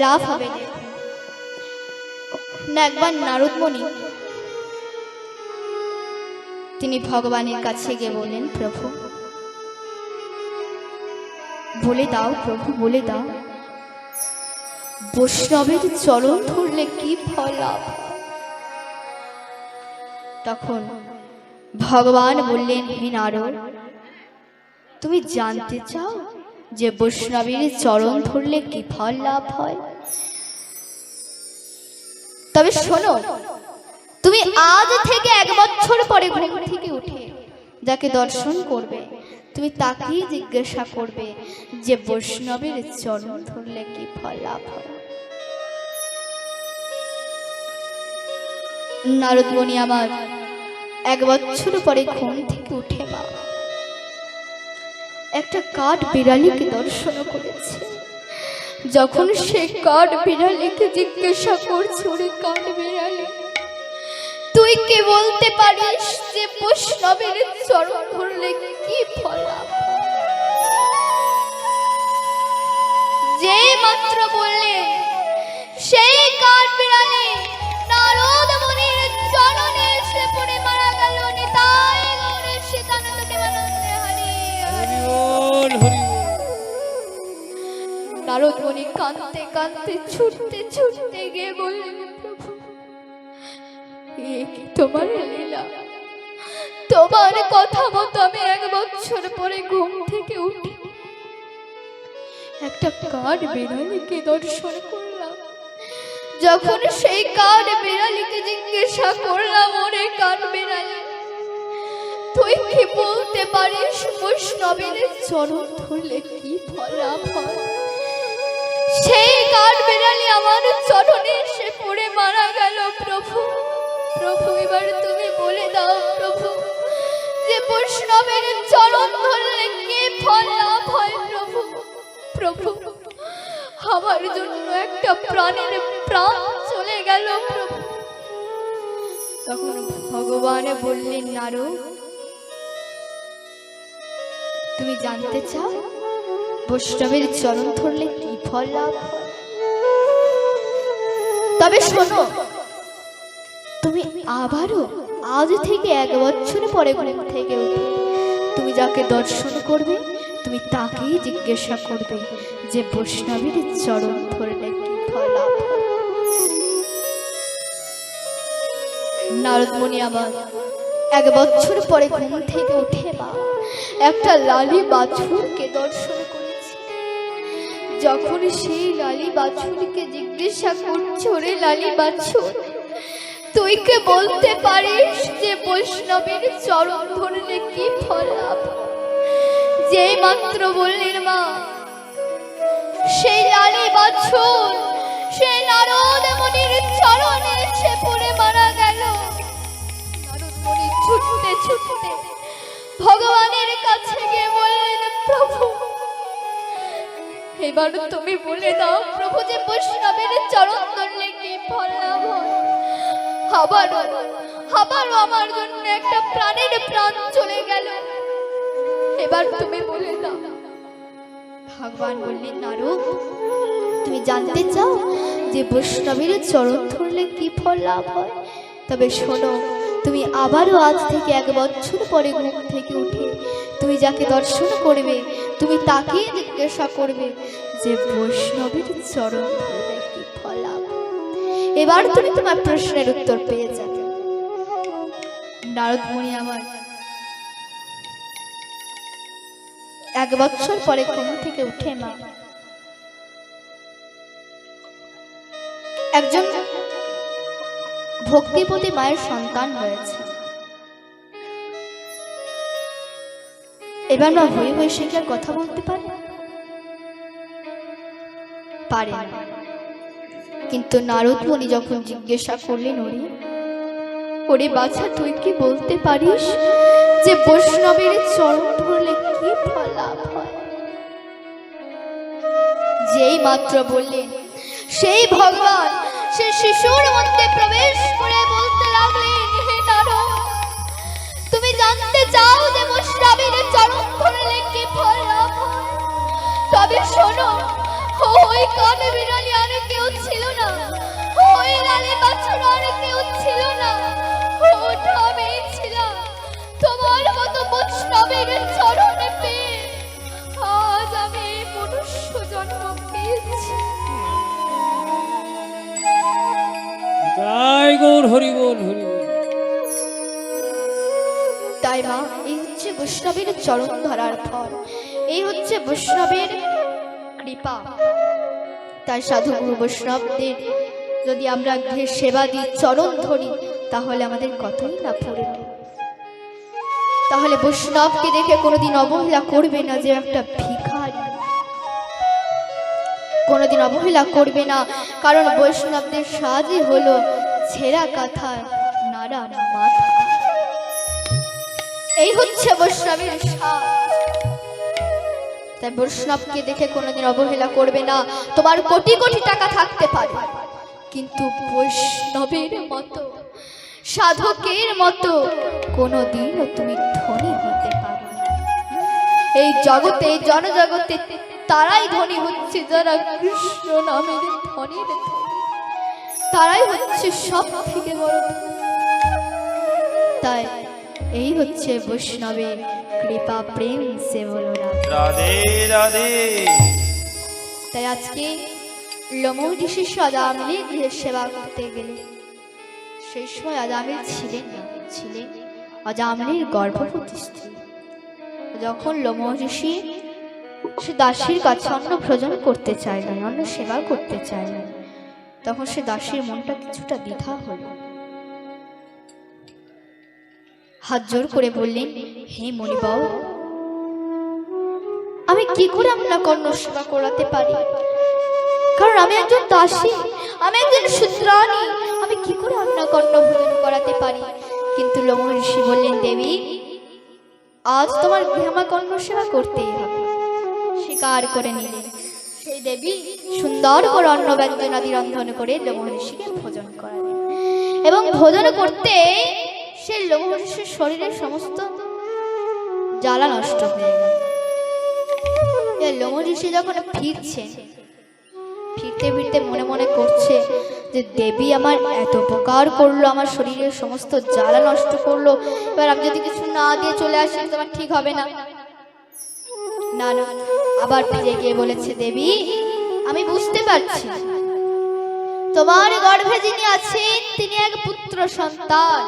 লাভ হবে না? একবার নারদ মুনি তিনি ভগবানের কাছে গিয়ে বললেন, প্রভু বলে দাও, প্রভু বলে দাও, বৈষ্ণবের চরণ ধরলে কি ফল লাভ? তখন ভগবান বললেন, হে নারদ, তুমি জানতে চাও যে বৈষ্ণবের চরণ ধরলে কি ফল লাভ হয়? তবে শোনো, তুমি আজ থেকে 1 বছর পরে ঘুম থেকে উঠে যাকে দর্শন করবে, তুমি তাকেই জিজ্ঞাসা করবে যে বৈষ্ণবের চরণ ধরলে কি ফল লাভ হয়। নারদ মুনি আমার 1 বছর পরে ঘুম থেকে উঠে মা একটা কাঠ বিড়ালিকে দর্শন করেছে। যখন সে কাঠ বিড়ালিকে জিজ্ঞাসা করছে, ওরে কাঠ বিড়ালি, তুই কি বলতে পারিস যে বৈষ্ণবের চরণ ধরলে কি ফল লাভ হয়? যে মাত্র বললে সেই কাঠ বিড়ালি নারদ মুনির চরণে এসে পড়ে মারা গেল। নিতাই গৌর সীতানন্দ প্রেমানন্দে হরি হরি। বল হরি বল। নারদ মুনি কাঁদতে কাঁদতে ছুটতে ছুটতে গিয়ে বললেন, প্রভু এ কি তোমার লীলা? তোমার কথা মতো আমি 1 বছর পরে ঘুম থেকে উঠে একটা কাঠ বিড়ালিকে দর্শন করলাম। যখন সেই কাঠ বিড়ালিকে জিজ্ঞাসা করলাম, ওরে কাঠ বিড়ালি, তুই কি বলতে পারিস বৈষ্ণবের চরণ ধরলে কি ফল লাভ হয়? সেই কাঠ বিড়ালি আমার চরণে এসে পড়ে মারা গেল। প্রভু প্রভু এবার তুমি বলে দাও প্রভু, যে বৈষ্ণবের চরণ ধরলে কি ফল লাভ হয়? প্রভু প্রভু আমার জন্য একটা প্রাণের প্রাণ চলে গেল প্রভু। তখন ভগবান বললেন, নারদ তুমি জানতে চাও বৈষ্ণবের চরণ ধরলে কি ফল লাভ হয়? তবে শোনো, তুমি আবারও আজ থেকে 1 বছর পরে ঘুম থেকে উঠে তুমি যাকে দর্শন করবে, তুমি তাকেই জিজ্ঞাসা করবে যে বৈষ্ণবের চরণ ধরলে কি ফল লাভ হয়। নারদ মুনি আবার 1 বছর পরে ঘুম থেকে উঠে মা একটা লালি বাছুরকে দর্শন করেছে। যখন সেই লালি বাছুরকে জিজ্ঞাসা করছে, ওরে লালি বাছুর, তুই কে বলতে পারিস যে বৈষ্ণবের চরণ ধরলে কি ফল লাভ? যে মাত্র বললেন মা, সেই লালি বাছুর সেই নারদ মুনির চরণে এসে পড়ে মারা গেল। নারদ মুনি ছুটতে ছুটতে ভগবানের কাছে গিয়ে বললেন, প্রভু এবার তুমি বলে দাও প্রভু, যে বৈষ্ণবের চরণ ধরলে কি ফল লাভ হয়? আবারও আমার জন্য একটা প্রাণের প্রাণ চলে গেল। এবার তুমি বলে দাও। ভগবান বললেন, নারদ তুমি জানতে চাও যে বৈষ্ণবের চরণ ধরলে কি ফল লাভ হয়? তবে শোনো, তুমি আবারও আজ থেকে 1 বছর পরে ঘুম থেকে উঠে তুমি যাকে দর্শন করবে, তুমি তাকেই জিজ্ঞাসা করবে যে বৈষ্ণবের চরণ ধরলে কি ফল লাভ হয়। এবার তুমি তোমার প্রশ্নের উত্তর পেয়ে যাবে। নারদ মুনি আমার 1 বছর পরে ঘুম থেকে উঠে মা একজন ভক্তিপতি মায়ের সন্তান হয়েছে। এবার মা হয়ে হয়ে সে কি আর কথা বলতে পারে? পারে না। কিন্তু নারদ মুনি যখন জিজ্ঞাসা করলেন, ওরে বাছা, তুই কি বলতে পারিস যে বৈষ্ণবের চরণ ধরলে কি ফল লাভ হয়? যেই মাত্র বললেন, সেই ভগবান সে শিশুর মধ্যে প্রবেশ করে বলতে লাগলেন, হে নারদ, তুমি জানতে চাও যে বৈষ্ণবের চরণ ধরলে কি ফল লাভ হয়? তবে শোনো, ওই কানে বিড়ালি আর কেউ ছিল না, ওই লালে বাছুর আর কেউ ছিল না, ওটা আমি ছিলাম। তোমার মতো বৈষ্ণবের চরণে পেয়ে আজ আমি এই মনুষ্য জন্ম পেয়েছি। জয় গৌর হরি বল, হরি বল। তাই মা, এই হচ্ছে বৈষ্ণবের চরণ ধরার ফল, এই হচ্ছে বৈষ্ণবের কৃপা। তাই সাধু গুরু বৈষ্ণবদের যদি আমরা গৃহে সেবা দিই, চরণ ধরি, তাহলে আমাদের কতই না পড়ে। তাহলে বৈষ্ণবকে দেখে কোনোদিন অবহেলা করবে না যে একটা ভিখারি, কোনোদিন অবহেলা করবে না, কারণ বৈষ্ণবদের সাজই হলো ছেঁড়া কাঁথার নাড়া মাথা। এই হচ্ছে বৈষ্ণবের সাজ। তাই বৈষ্ণবকে দেখে কোনোদিন অবহেলা করবে না। তোমার কোটি কোটি টাকা থাকতে পারে, কিন্তু বৈষ্ণবের মতো, সাধকের মতো কোনোদিনও তুমি ধনী হতে পারবে না। এই জগতে, জনজগতে তারাই ধনী হচ্ছে যারা কৃষ্ণ নামের ধনীর ধনী, তারাই হচ্ছে সব থেকে বড় ধনী। তাই এই হচ্ছে বৈষ্ণবের কৃপা, প্রেম সে বলো রাধে রাধে। তাই আজকে লমৌটি শিষ্য আজামিলের গৃহে সেবা করতে গেলে সেই সময় আজামিল ছিলেন না, ছিলেন আজামিলের গর্ভবতী স্ত্রী। যখন লমৌটি সে দাসীর কাছে অন্ন ভোজন করতে চাইলেন, অন্ন সেবা করতে চাইলেন, তখন সে দাসীর মনটা কিছুটা দ্বিধা হলো। হাত জোর করে বললেন, হে মণিবর, আমি কি করে আপনার কর্ণ সেবা করাতে পারি? কারণ আমি একজন দাসী, আমি একজন শূদ্রাণী, আমি কি করে আপনার কর্ণ ভোজন করাতে পারি? কিন্তু লমহর্ষি বললেন, দেবী, আজ তোমার গৃহে আমার কর্ণ সেবা করতেই হবে। স্বীকার করে নিলেন। সেই দেবী সুন্দর করে অন্ন ব্যঞ্জনাদি রন্ধন করে লমহর্ষিকে ভোজন করালেন, এবং ভোজন করতে সে লমহর্ষির শরীরের সমস্ত জ্বালা নষ্ট হয়ে গেল। লমহর্ষি যখন ফিরতে ফিরতে মনে মনে করছে যে দেবী আমার এত উপকার করলো, আমার শরীরের সমস্ত জ্বালা নষ্ট করলো, এবার আমি যদি কিছু না দিয়ে চলে আসি তোমার ঠিক হবে না। না না, আবার ফিরে গিয়ে বলেছে, দেবী, আমি বুঝতে পারছি তোমার গর্ভে যিনি আছেন তিনি এক পুত্র সন্তান,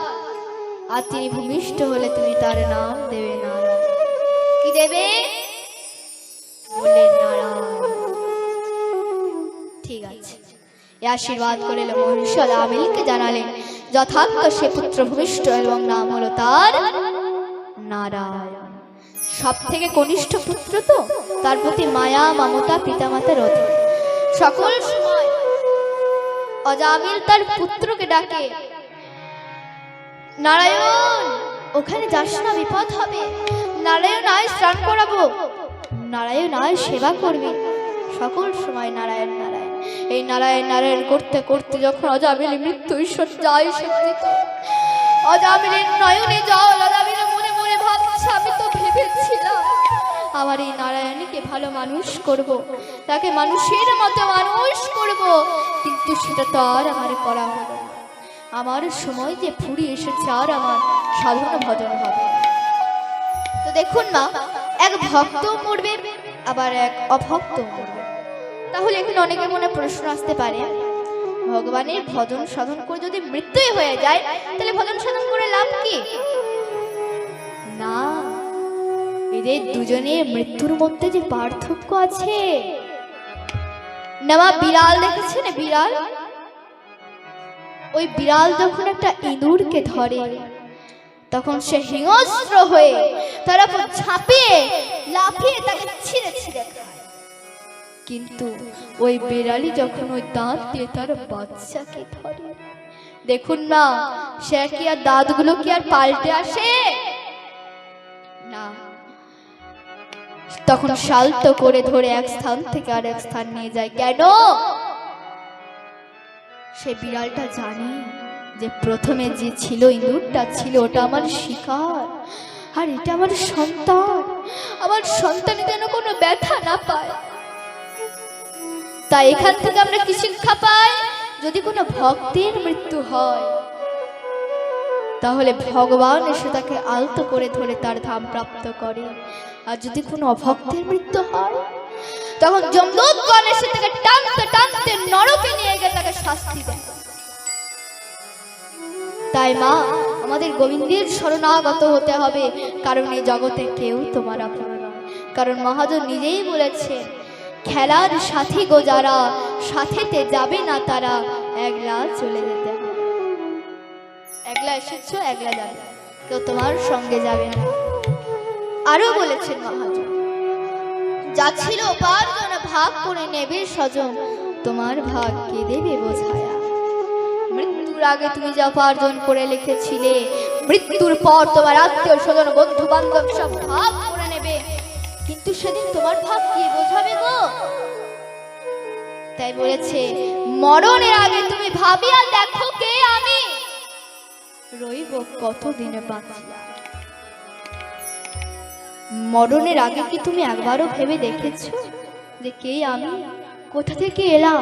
আর তিনি ভূমিষ্ঠ হলে তুমি তার নাম দেবে নারায়ণ। কি দেবে? বলে নারায়ণ। ঠিক আছে, এ আশীর্বাদ করে মহর্ষি আজামিলকে জানালেন যথার্থ সে পুত্র ভূমিষ্ঠ এবং নাম হলো তার নারায়ণ। সব থেকে কনিষ্ঠ পুত্র তো, তার প্রতি মায়া মমতা পিতামাতার অধিক। সকল সময় আজামিল তার পুত্রকে ডাকে, নারায়ণ ওখানে যাস না, বিপদ হবে, নারায়ণ আয় স্নান করাবো, নারায়ণ আয় সেবা করবি। সকল সময় নারায়ণ নারায়ণ, এই নারায়ণ নারায়ণ করতে করতে যখন আজামিল মৃত্যু শয্যায় সজ্জিত, আজামিলের নয়নে জল, আজামিল মনে মনে ভাবছে, আমি তো ভেবেছিলাম আমার এই নারায়ণকে ভালো মানুষ করব, তাকে মানুষের মতো মানুষ করব, কিন্তু সেটা তো আর আমার করা হলো না। আমার সময় যে ফুরিয়ে এসেছে, আর আমার সাধন ভজন হবে। তো দেখুন মা, এক ভক্ত মরবে, আবার এক অভক্ত মরবে। তাহলে এখানে অনেকের মনে প্রশ্ন আসতে পারে, ভগবানের ভজন সাধন করে যদি মৃত্যুই হয়ে যায়, তাহলে ভজন সাধন করে লাভ কি? না, এদের দুজনের মৃত্যুর মধ্যে যে পার্থক্য আছে। না মা, বিড়াল দেখেছেন? বিড়াল, ওই বিড়াল যখন একটা ইঁদুরকে ধরে, তখন সে হিংস্র হয়ে তার উপর ঝাঁপিয়ে লাফিয়ে তাকে ছিঁড়ে ছিঁড়ে খায়। কিন্তু ওই বিড়ালি যখন ওই দাঁত দিয়ে তার বাচ্চাকে ধরে, দেখুন না, সে কি আর দাঁতগুলো কি আর পাল্টে আসে না, তখন শান্ত করে ধরে এক স্থান থেকে আরেক স্থান নিয়ে যায়। কেন? সে বিড়ালটা জানে যে প্রথমে যে ছিল, ইঁদুরটা ছিল, ওটা আমার শিকার, আর এটা আমার সন্তান। আমার সন্তানের যেন কোনো ব্যথা না পায়। তাই এখান থেকে আমরা কি শিক্ষা পাই? যদি কোনো ভক্তের মৃত্যু হয়, তাহলে ভগবান এসে তাকে আলতো করে ধরে তার ধাম প্রাপ্ত করে। আর যদি কোনো অভক্তের মৃত্যু হয়, তখন যমদূতগণ এসে তাকে টানতে টানতে নরকে নিয়ে গিয়ে তাকে শাস্তি দেয়। তাই মা, আমাদের গোবিন্দের শরণাগত হতে হবে, কারণ এই জগতে কেউ তোমার আপন নয়। কারণ মহাজন নিজেই বলেছেন, খেলার সাথী গো যারা, সাথেতে যাবে না তারা, একলা চলে যেতে হবে। একলা এসেছো, একলা যাবে, কেউ তোমার সঙ্গে যাবে না। আরো বলেছেন মহাজন, যা ছিল উপার্জন ভাগ করে নেবে স্বজন, তোমার ভাগ কে দেবে বোঝায়া। মৃত্যুর আগে তুমি যা উপার্জন করে লিখেছিলে, মৃত্যুর পর তোমার আত্মীয় স্বজন বন্ধু বান্ধব সব ভাগ করে নেবে, কিন্তু সেদিন তোমার ভাগ কে বোঝাবে গো? তাই বলেছে, মরণের আগে তুমি ভাবিয়া দেখো কে আমি রইব কতদিনে বাঁচিয়া। মরণের আগে কি তুমি একবারও ভেবে দেখেছো যে কে আমি, কোথা থেকে এলাম,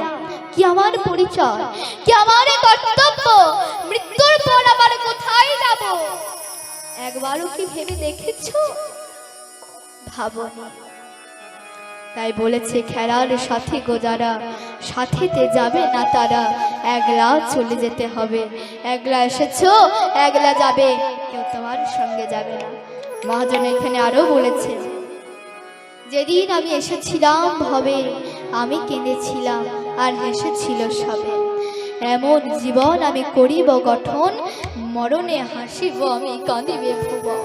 কি আমার পরিচয়, কি আমার কর্তব্য, মৃত্যুর পর আবার কোথায় যাব? একবারও কি ভেবে দেখেছো? ভাবনি। তাই বলেছে, খেলার সাথী গো যারা, সাথেতে যাবে না তারা, একলা চলে যেতে হবে। একলা এসেছো, একলা যাবে, কেউ তোমার সঙ্গে যাবে না। মহাজন এখানে আরো বলেছে, যেদিন আমি এসেছিলাম ভবে, আমি কেঁদেছিলাম আর হেসেছিল সবে, এমন জীবন আমি করিব গঠন, মরণে হাসিব আমি কাঁদিবে ভুবন।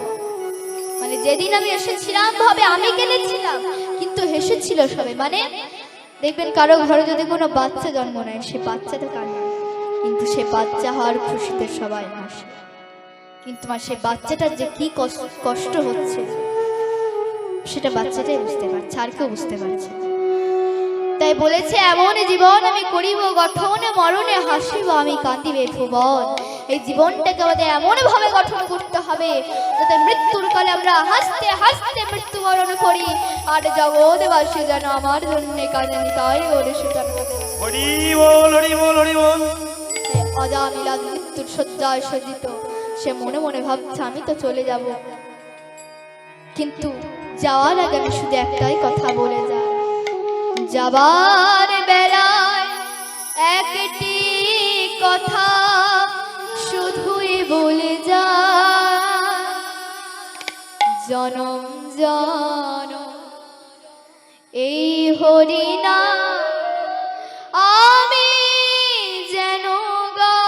মানে যেদিন আমি এসেছিলাম ভাবে আমি কেঁদেছিলাম, কিন্তু হেসেছিল সবে। মানে দেখবেন কারো ঘরে যদি কোনো বাচ্চা জন্ম নেয়, সে বাচ্চা তো কান্না, কিন্তু সে বাচ্চা হওয়ার খুশিতে সবাই হাসে, কিন্তু সে বাচ্চাটার যে কি কষ্ট হচ্ছে সেটা বাচ্চাটাই বুঝতে পারছে, আর কেউ বুঝতে পারছে। তাই বলেছে, এমন জীবন আমি করিব গঠন, মরণে হাসিব আমি কাঁদিবে ভুবন। এই জীবনটাকে আমাদের এমন ভাবে গঠন করতে হবে যাতে মৃত্যুর কালে আমরা হাসতে হাসতে মৃত্যুবরণ করি, আর জগৎবাসী যেন আমার জন্য কাঁদেনি, তাই বলে সেটা হরি বল, হরি বল, হরি বল। অজামিলা মৃত্যুর শয্যায় সজ্জিত, সে মনে মনে ভাবছে আমি তো চলে যাব, কিন্তু যাওয়ার আগে আমি শুধু একটাই কথা বলে যাই, যাবার বেলায় একটি কথা শুধুই বলে যা, জনম জনম এই হরিনা আমি যেন গাই।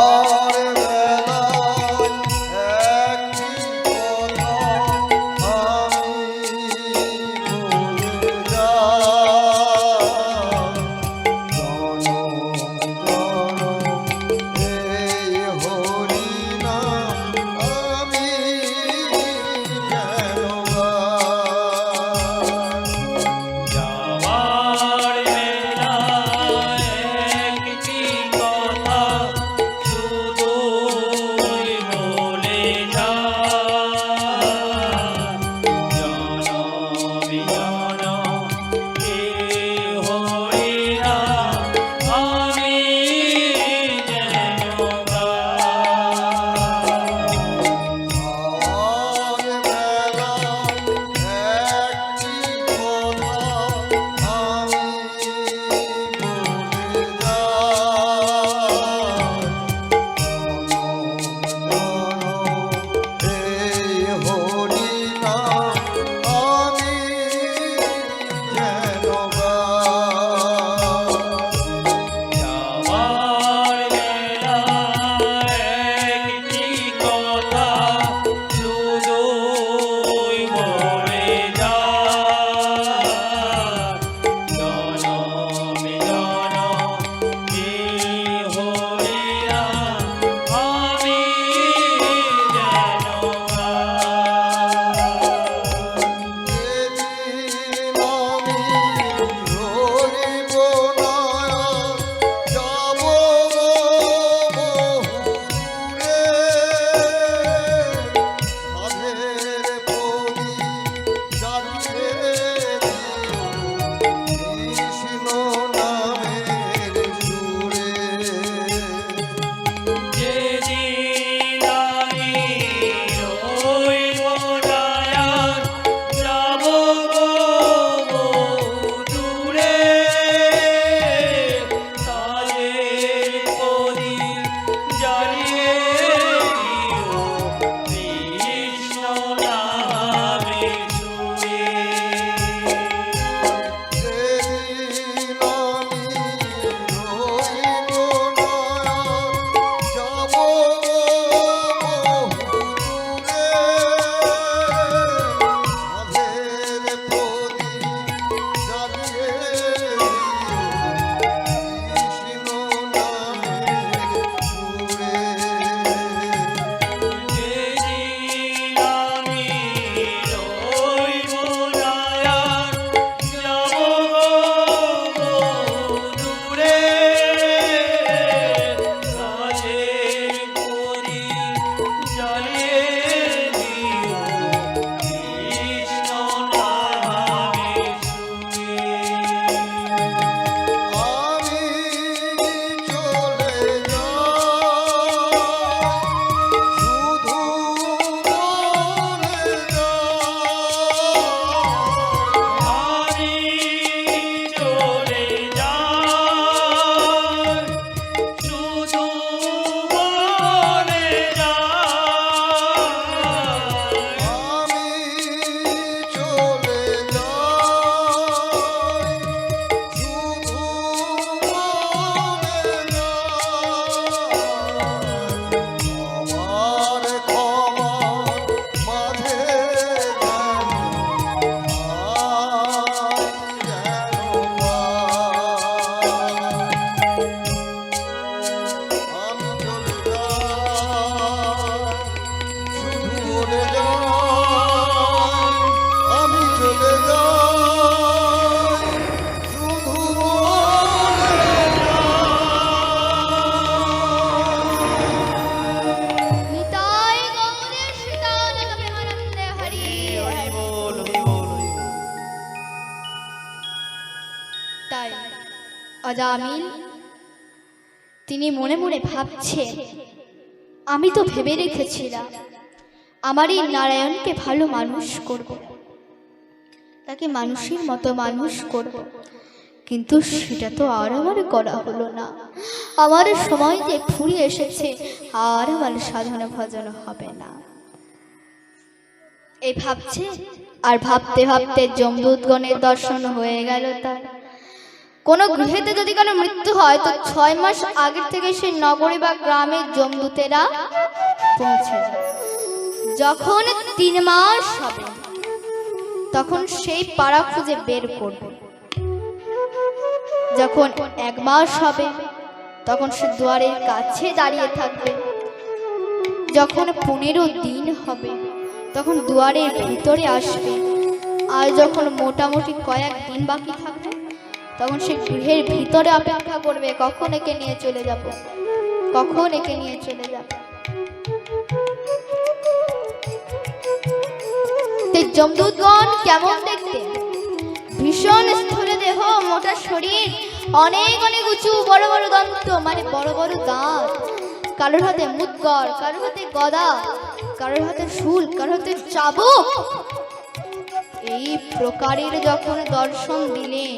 যার বেলায় অজামিল তিনি মনে মনে ভাবছে, আমি তো ভেবে রেখেছিলাম আমার এই নারায়ণকে ভালো মানুষ করব, তাকে মানুষের মতো মানুষ করব, কিন্তু সেটা তো আর আমার করা হলো না। আমার সময় যে ফুরিয়ে এসেছে, আর আমার সাধন ভজন হবে না এই ভাবছে। আর ভাবতে ভাবতে যমদূতগণের দর্শন হয়ে গেল তার। কোন গৃহেতে যদি কোনো মৃত্যু হয় তো 6 মাস আগে থেকে সেই নগরে বা গ্রামে যমদূতেরা পৌঁছে যায়। যখন 3 মাস হবে তখন সেই পাড়া খুঁজে বের করবে। যখন 1 মাস হবে তখন সে দুয়ারের কাছে দাঁড়িয়ে থাকবে। যখন 15 দিন হবে তখন দুয়ারের ভিতরে আসবে। আর যখন মোটামুটি কয়েক দিন বাকি থাকবে তখন সে গৃহের ভিতরে অপেক্ষা করবে, কখন একে নিয়ে চলে যাব, কখন একে নিয়ে চলে যাব। যমদূতগণ কেমন দেখতে? ভীষণ স্থূল দেহ, মোটা শরীর, অনেক অনেক উঁচু বড় বড় দন্ত, মানে বড় বড় দাঁত, কারোর হাতে মুদ্গর, কারোর হাতে গদা, কারোর হাতে শুল, কারোর হাতে চাবুক। এই প্রকারের যখন দর্শন দিলেন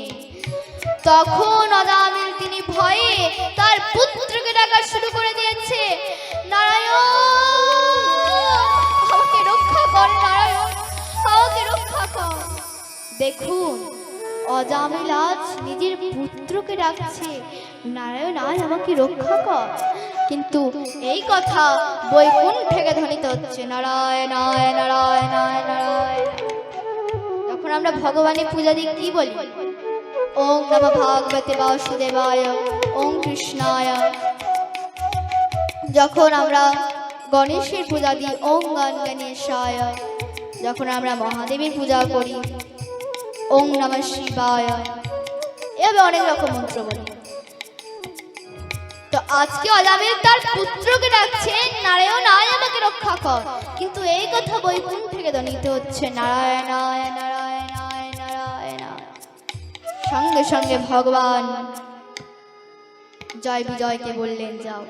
তখন অজামিল তিনি ভয়ে তার পুত্রকে ডাকা শুরু করে দিয়েছে, নারায়ণ আমাকে রক্ষা কর, নারায়ণ আমাকে রক্ষা কর। দেখুন অজামিল আজ নিজের পুত্রকে ডাকছে, নারায়ণ আয় আমাকে রক্ষা কর। কিন্তু এই কথা বৈকুণ্ঠ থেকে ধ্বনিত হচ্ছে, নারায়ণায় নারায়ণায় নারায়ণ। যখন আমরা ভগবানের পূজা দিই কি বলি? ওম নমঃ ভাগবতে বাসুদেবায়, ওম কৃষ্ণায়। যখন আমরা গণেশের পূজা দিই ওম গণেশায়। যখন আমরা মহাদেবের পূজা করি ওম নমঃ শিবায়। এভাবে অনেক রকম মন্ত্র বলি। তো আজকে অজামিল তার পুত্রকে ডাকছে, নারায়ণ আয় আমাকে রক্ষা কর। কিন্তু এই কথা বৈকুণ্ঠ থেকে ধ্বনিত হচ্ছে, নারায়ণায় নারায়ণায় নারায়ণায়। সঙ্গে সঙ্গে ভগবান জয় বিজয়কে বললেন, যাও।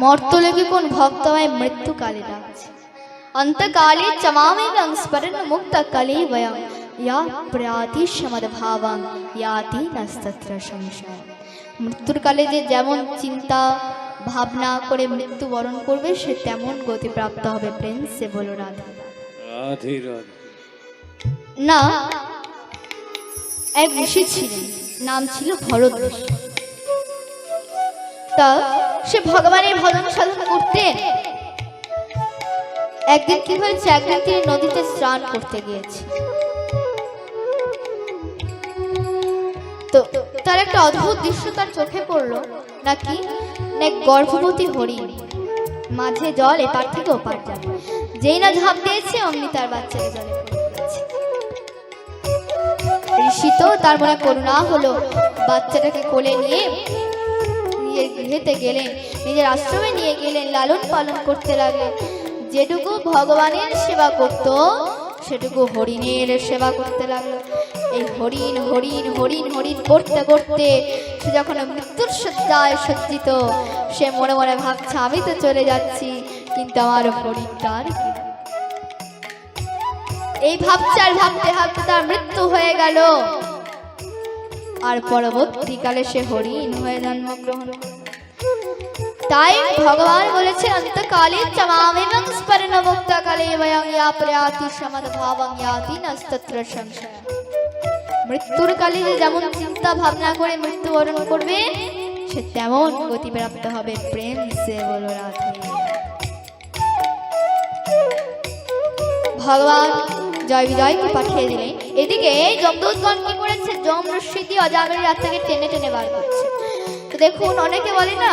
মর্তলোকে কোন ভক্ত আমায় মৃত্যুকালে ডাকছে, অন্তকালে চমামি বং স্মরণ মুক্ত কালে বয়ং ইয়া প্রয়াতি সমদ্ভাবং ইয়াতি নস্তত্র সংশয়। মৃত্যুর কালে যে যেমন চিন্তা ভাবনা করে মৃত্যু বরণ করবে সে তেমন গতি প্রাপ্ত হবে। প্রেম সে বলো রাধা রাধে রাধে। না, এক ঋষি ছিলেন, নাম ছিল ভরত ঋষি। তা সে ভগবানের ভজন সাধন করতেন। একদিন কি হয়েছে, একদিন তিনি নদীতে স্নান করতে গিয়েছে। তো তার একটা অদ্ভুত দৃশ্য তার চোখে পড়লো, নাকি এক গর্ভবতী হরিণ মাঝে জল এপার থেকে ওপার যাবে। যেই না ঝাঁপ দিয়েছে অমনি তার বাচ্চাকে জলে পড়ে গেছে। ঋষি তো তার মনে করুণা হলো, বাচ্চাটাকে কোলে নিয়ে নিজের গৃহেতে গেলেন, নিজের আশ্রমে নিয়ে গেলেন, লালন পালন করতে লাগলেন। যেটুকু ভগবানের সেবা করত সেটুকু হরিণের সেবা করতে লাগলো। এই হরিণ হরিণ হরিণ হরিণ করতে করতে সে যখন মৃত্যুর শয্যায় সজ্জিত, সে মনে মনে ভাবছে আমি তো চলে যাচ্ছি, কিন্তু আমার হরিণটার কি। এই ভাবছে আর ভাবতে ভাবতে তার মৃত্যু হয়ে গেল। আর পরবর্তীকালে সে হরিণ হয়ে জন্মগ্রহণ। তাই ভগবান বলেছেন, অন্তকালে চমামি বং স্মরণ মুক্ত কালে বয়ং ইয়া প্রয়াতি সমদ্ভাবং ইয়াতি নস্তত্র সংশয়। মৃত্যুর কালে যে যেমন চিন্তা ভাবনা করে মৃত্যুবরণ করবে সে তেমন গতি প্রাপ্ত হবে। প্রেম সে বলো রাধে। ভগবান জয় বিজয়কে পাঠিয়ে দিলেন। এদিকে যমদূতগণ কি করেছে, যম রশ্মি দিয়ে অজামিলের আত্মাকে টেনে টেনে বার করছে। তো দেখুন অনেকে বলে না,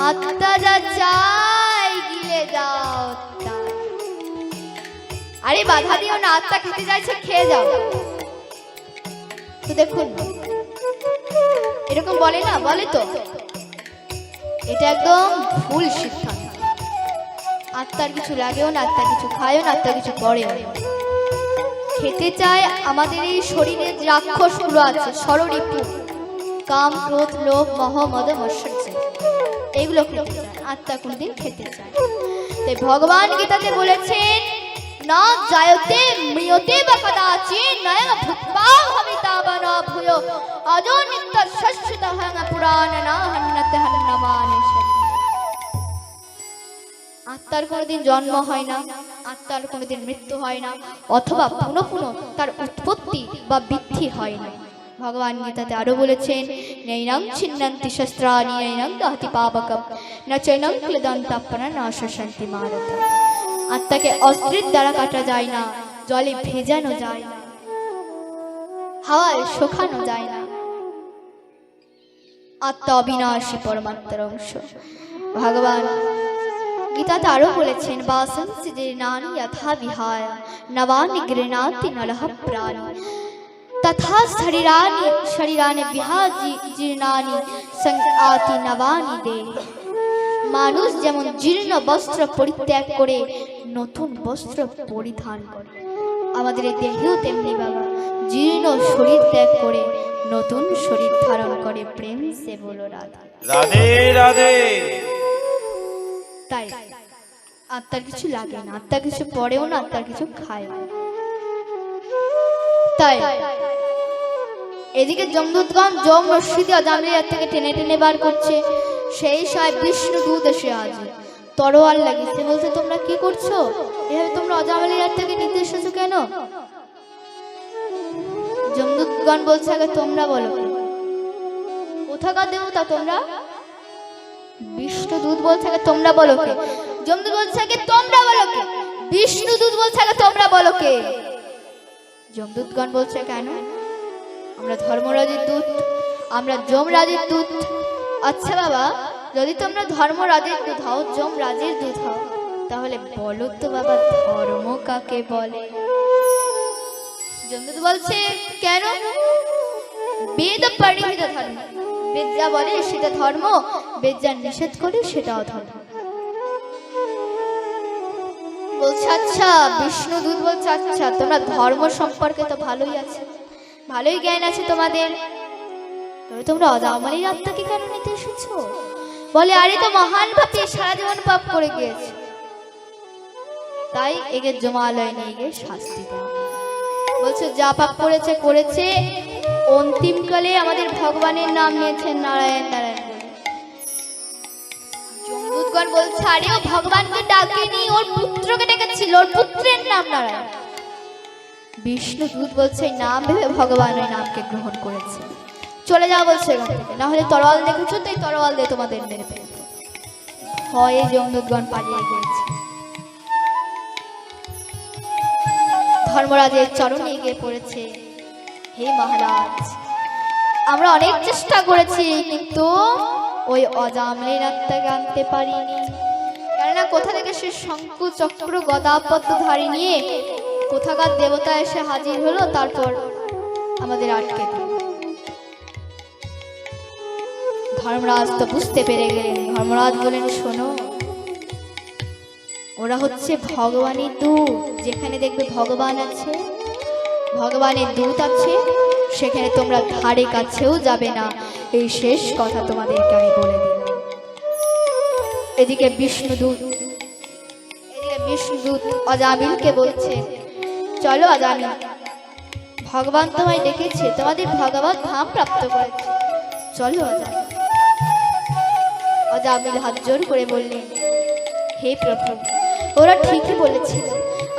আত্মা যা চাই গিলে যাও তাই। আরে বাধা দিও না, আত্মা খেতে চাইছে খেয়ে যাও। তো দেখুন এরকম বলে না, বলে তো, এটা একদম ভুল সিদ্ধান্ত। আত্মার কিছু লাগেও না, আত্মা কিছু খায়ও না, আত্মা কিছু করেও না। খেতে চায় আমাদের এই শরীরে যে রাক্ষসগুলো আছে, ষড়রিপু, কাম, ক্রোধ, লোভ, মোহ, মদ, মৎসর্য, এগুলো খেতে চায়, আত্মা কোনদিন খেতে চায়। তাই ভগবান গীতাতে বলেছেন, না জায়তে মৃয়তে বা কদাচিৎ নয়ং ভূত্বা ভবিতা বা ন ভূয়ো অজো নিত্য শাশ্বতঃ পুরাণ না হন্যতে হন্যমানে। আত্মার কোনোদিন জন্ম হয় না, আত্মার কোনোদিন মৃত্যু হয় না, অথবা পুনঃ পুনঃ তার উৎপত্তি বা বৃদ্ধি হয় না। ভগবান গীতাতে আরো বলেছেন, নৈনং ছিন্নন্তি শস্ত্রাণি নৈনং দহতি পাবকম না চৈনং ক্লেদন্তাপনা না শশান্তি মারত। আত্মাকে অস্ত্রের দ্বারা কাটা যায় না, জলে ভেজানো যায় না, হাওয়ায় শোকানো যায় না। আত্মা অবিনাশী পরমাত্মার অংশ। ভগবান গীতাতে আরো বলেছেন, বাসংসি জীর্ণানি যথা বিহায় নবানি গৃণাতি নরঃ প্রাণ তথা শরীরানি বিহাজি জীর্ণানি সংয়াতি নবানি দেহ। মানুষ যেমন জীর্ণ বস্ত্র পরিত্যাগ করে নতুন বস্ত্র পরিধান করে, আমাদের এই দেহেও তেমনি বাবা জীর্ণ শরীর ত্যাগ করে নতুন শরীর ধারণ করে। প্রেম সে বলো রাধা রাধে রাধে। তাই আত্মার কিছু লাগে না, আত্মা কিছু পড়েও না, আত্মার কিছু খায় না। তাই এদিকে যমদূতগণ যম রশ্মি দিয়ে অজামিলের থেকে টেনে টেনে বার করছে। সেই সময় বিষ্ণু দূত এসে আছে, তরোয়াল লাগিয়েছে, বলছে তোমরা কি করছো, এভাবে তোমরা অজামিলের থেকে নিতে এসেছো কেন? যমদূতগণ বলছে, আগে তোমরা বলো কোথাকার দেবতা তোমরা? বিষ্ণু দূত বলছে, আগে তোমরা বলো কে? যমদূত বলছে, আগে তোমরা বলো কে? বিষ্ণু দূত বলছে, আগে তোমরা বলো কে? যমদূতগণ বলছে, কেন? আমরা ধর্মরাজের দূত, আমরা যমরাজের দূত। আচ্ছা বাবা, যদি তোমরা ধর্মরাজের দূত হও, যমরাজের দূত হও, তাহলে বলো তো বাবা ধর্ম কাকে বলে? যমদূত বলছে, কেন? বেদ পরিহিত ধর্ম, বেদ যা বলে সেটা ধর্ম, বেদ যা নিষেধ করে সেটা অধর্ম। বলছে আচ্ছা, বিষ্ণু দূত বলছে, আচ্ছা তোমরা ধর্ম সম্পর্কে তো ভালোই আছে, ভালোই জ্ঞান আছে তোমাদের, তবে তোমরা অজামিলের আত্মাকে কেন নিতে এসেছো? বলে, আরে তো মহান পাপী, সারা জীবন পাপ করে গিয়েছে, তাই একে জমালয় নিয়ে গিয়ে শাস্তি দাও। বলছে, যা পাপ করেছে করেছে, অন্তিমকালে আমাদের ভগবানের নাম নিয়েছেন নারায়ণ নারায়ণ। যমদূতগণ বলছে, আরে ও ভগবানকে ডাকেনি, ওর পুত্রকে ডেকেছিল, ওর পুত্রের নাম নারায়ণ। বিষ্ণু দূত বলছে, নাম ভেবে ভগবান ওই নামকে গ্রহণ করেছে, চলে যাও বলছে এখান থেকে, না হলে তরোয়াল দেখেছো তো, এই তরোয়াল দিয়ে তোমাদের মেরে ফেলবে। ভয়ে যমদূতগণ পালিয়ে গিয়েছে। ধর্মরাজের চরণে গিয়ে পড়েছে, হে মহারাজ, আমরা অনেক চেষ্টা করেছি, কিন্তু ওই অজামিলের আত্মাকে আনতে পারিনি। কেননা কোথা থেকে সে শঙ্খ চক্র গদা পদ্মধারী নিয়ে কোথাকার দেবতা এসে হাজির হলো, তারপর আমাদের আটকে দিল। ধর্মরাজ তো বুঝতে পেরে গেলেন। ধর্মরাজ বলেন, শোনো, ওরা হচ্ছে ভগবানের দূত, যেখানে দেখবে ভগবান আছে, ভগবানের দূত আছে, সেখানে তোমরা ধারে কাছেও যাবে না, এই শেষ কথা তোমাদেরকে আমি বলে দিলাম। এদিকে বিষ্ণুদূত অজামিলকে বলছে, চলো অজামিল, ভগবান তোমায় ডেকেছে, তোমাদের ভগবান ধাম প্রাপ্ত করেছে, চলো অজামিল। অজামিল হাত জোর করে বললেন, হে প্রভু, ওরা ঠিকই বলেছিল,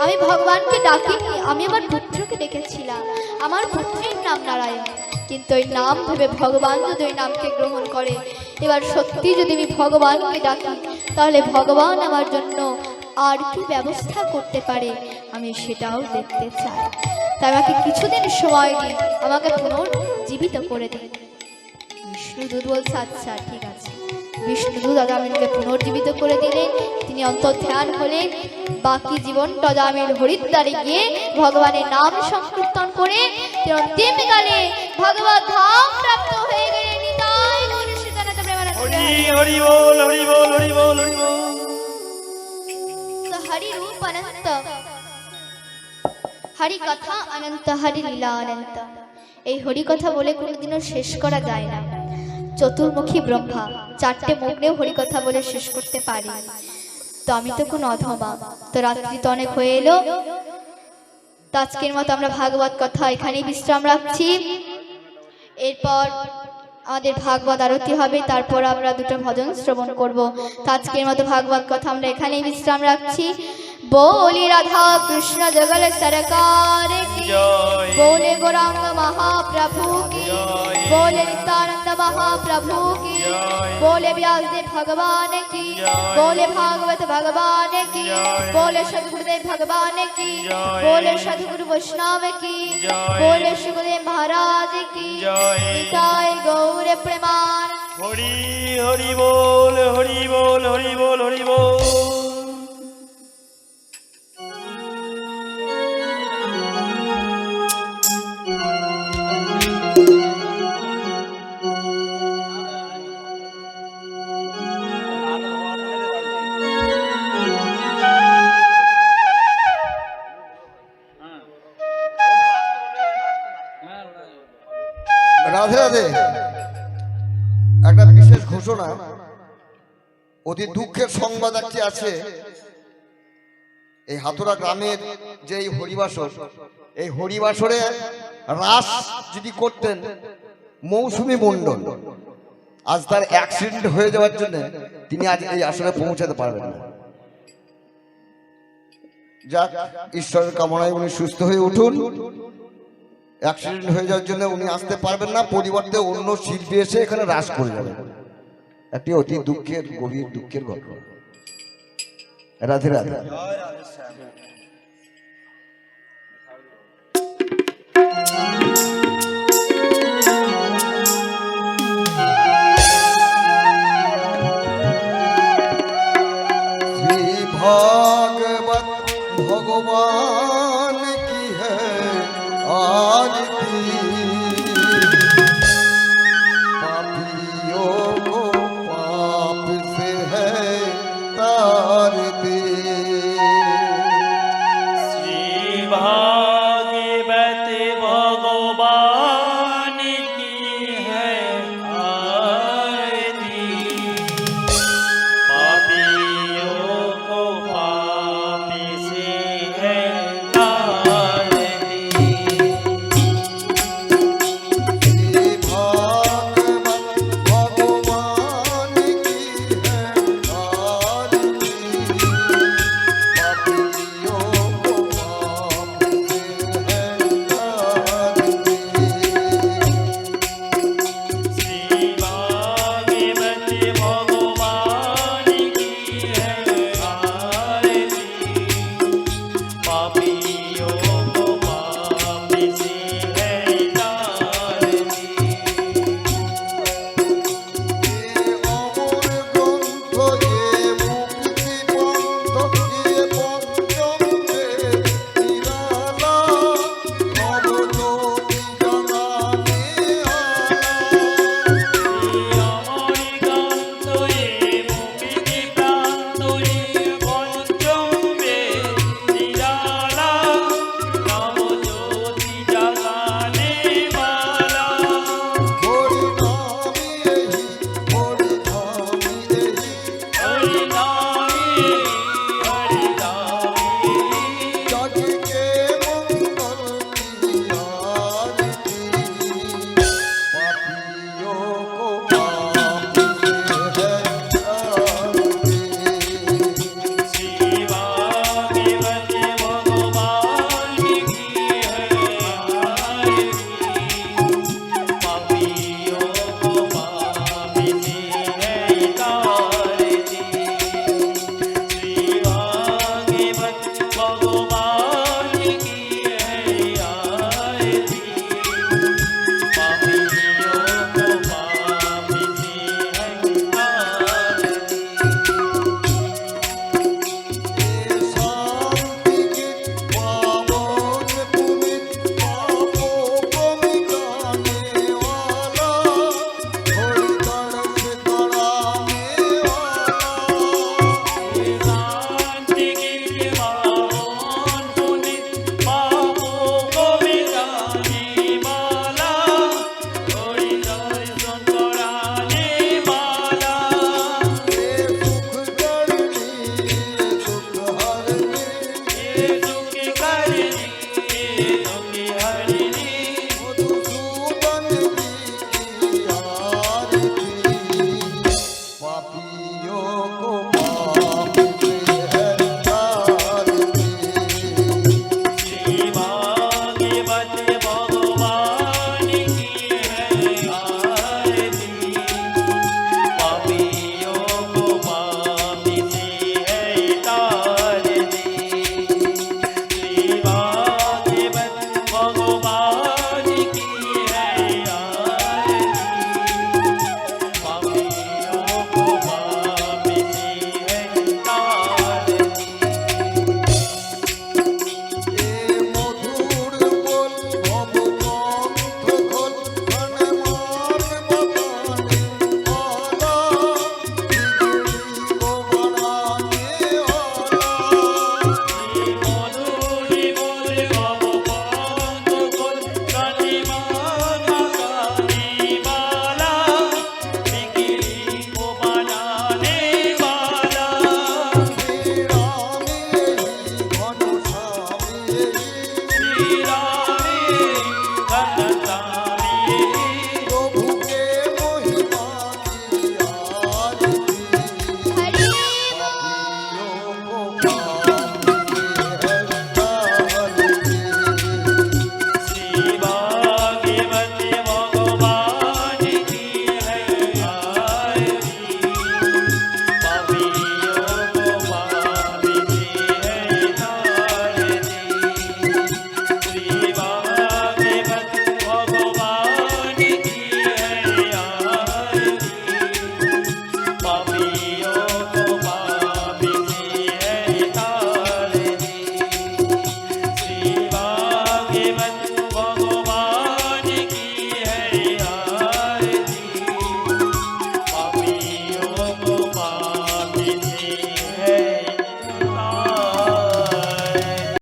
আমি ভগবানকে ডাকিনি, আমি আমার পুত্রকে ডেকেছিলাম, আমার পুত্রের নাম নারায়ণ, কিন্তু ওই নাম ভেবে ভগবান যদি ওই নামকে গ্রহণ করে, এবার সত্যি যদি আমি ভগবানকে ডাকি, তাহলে ভগবান আমার জন্য আর কি ব্যবস্থা করতে পারে আমি সেটাও দেখতে চাই। তাই আমাকে কিছুদিন সময় দিন, আমাকে পুনর্জীবিত করে দিন। বিষ্ণুদূত বলছে, আচ্ছা ঠিক আছে। বিষ্ণুদূত অজামিলকে পুনর্জীবিত করে দিলেন, তিনি অন্তর্ধ্যান হলেন। বাকি জীবনটা অজামিল হরিদ্বারে গিয়ে ভগবানের নাম সংকীর্তন করে অন্তিমকালে ভগবত ধাম প্রাপ্ত হয়ে গেলেন। নিতাই গৌর সীতানাথ প্রেমানন্দ। হরি হরি বল, হরি বল, হরি বল, হরি বল। হরি রূপ অনন্ত, হরি কথা অনন্ত, হরি লীলা অনন্ত। এই হরি কথা বলে কোনোদিনও শেষ করা যায় না। চতুর্মুখী ব্রহ্মা চারটে মুখ নিয়েও হরি কথা বলে শেষ করতে পারি। তো আমি তো কোনো অধমা, তো রাত্রি তো অনেক হয়ে এলো। তো আজকের মতো আমরা ভাগবত কথা এখানেই বিশ্রাম রাখছি। এরপর আমাদের ভাগবত আরতি হবে, তারপর আমরা দুটো ভজন শ্রবণ করব। তো আজকের মতো ভাগবত কথা আমরা এখানেই বিশ্রাম রাখছি। बोली राधा कृष्ण जगल सरकार की, जय। बोले गौरांग महाप्रभु की, जय। बोले नित्यानंद महाप्रभु की, जय। बोले व्यासदेव भगवान की, जय। बोले भागवत भगवान की, जय। बोले सद्गुरुदेव भगवान की, जय। बोले सद्गुरु वैष्णव की, जय। बोले सुखदेव महाराज की, जय। निताय गौर प्रमाण। हरि हरि बोल हरि बोल हरि बोल हरि बोल। রাধে রাধে। একটা বিশেষ ঘোষণা, অতি দুঃখের সংবাদ একটি আছে। এই হাতুড়া গ্রামের যে এই হরিবাসর, এই হরিবাসরে রাস যদি করতেন মৌসুমী মণ্ডল, আজ তার অ্যাক্সিডেন্ট হয়ে যাওয়ার জন্য তিনি আজ এই আসরে পৌঁছাতে পারবেন না। যাক, ঈশ্বরের কামনায় উনি সুস্থ হয়ে উঠুন। অ্যাক্সিডেন্ট হয়ে যাওয়ার জন্য উনি আসতে পারবেন না, পরিবর্তে অন্য শিল্পী এসে এখানে রাস করে যাবেন। একটি অতি দুঃখের, গভীর দুঃখের ঘটনা। রাধে রাধে। শ্রী ভাগবত ভগবান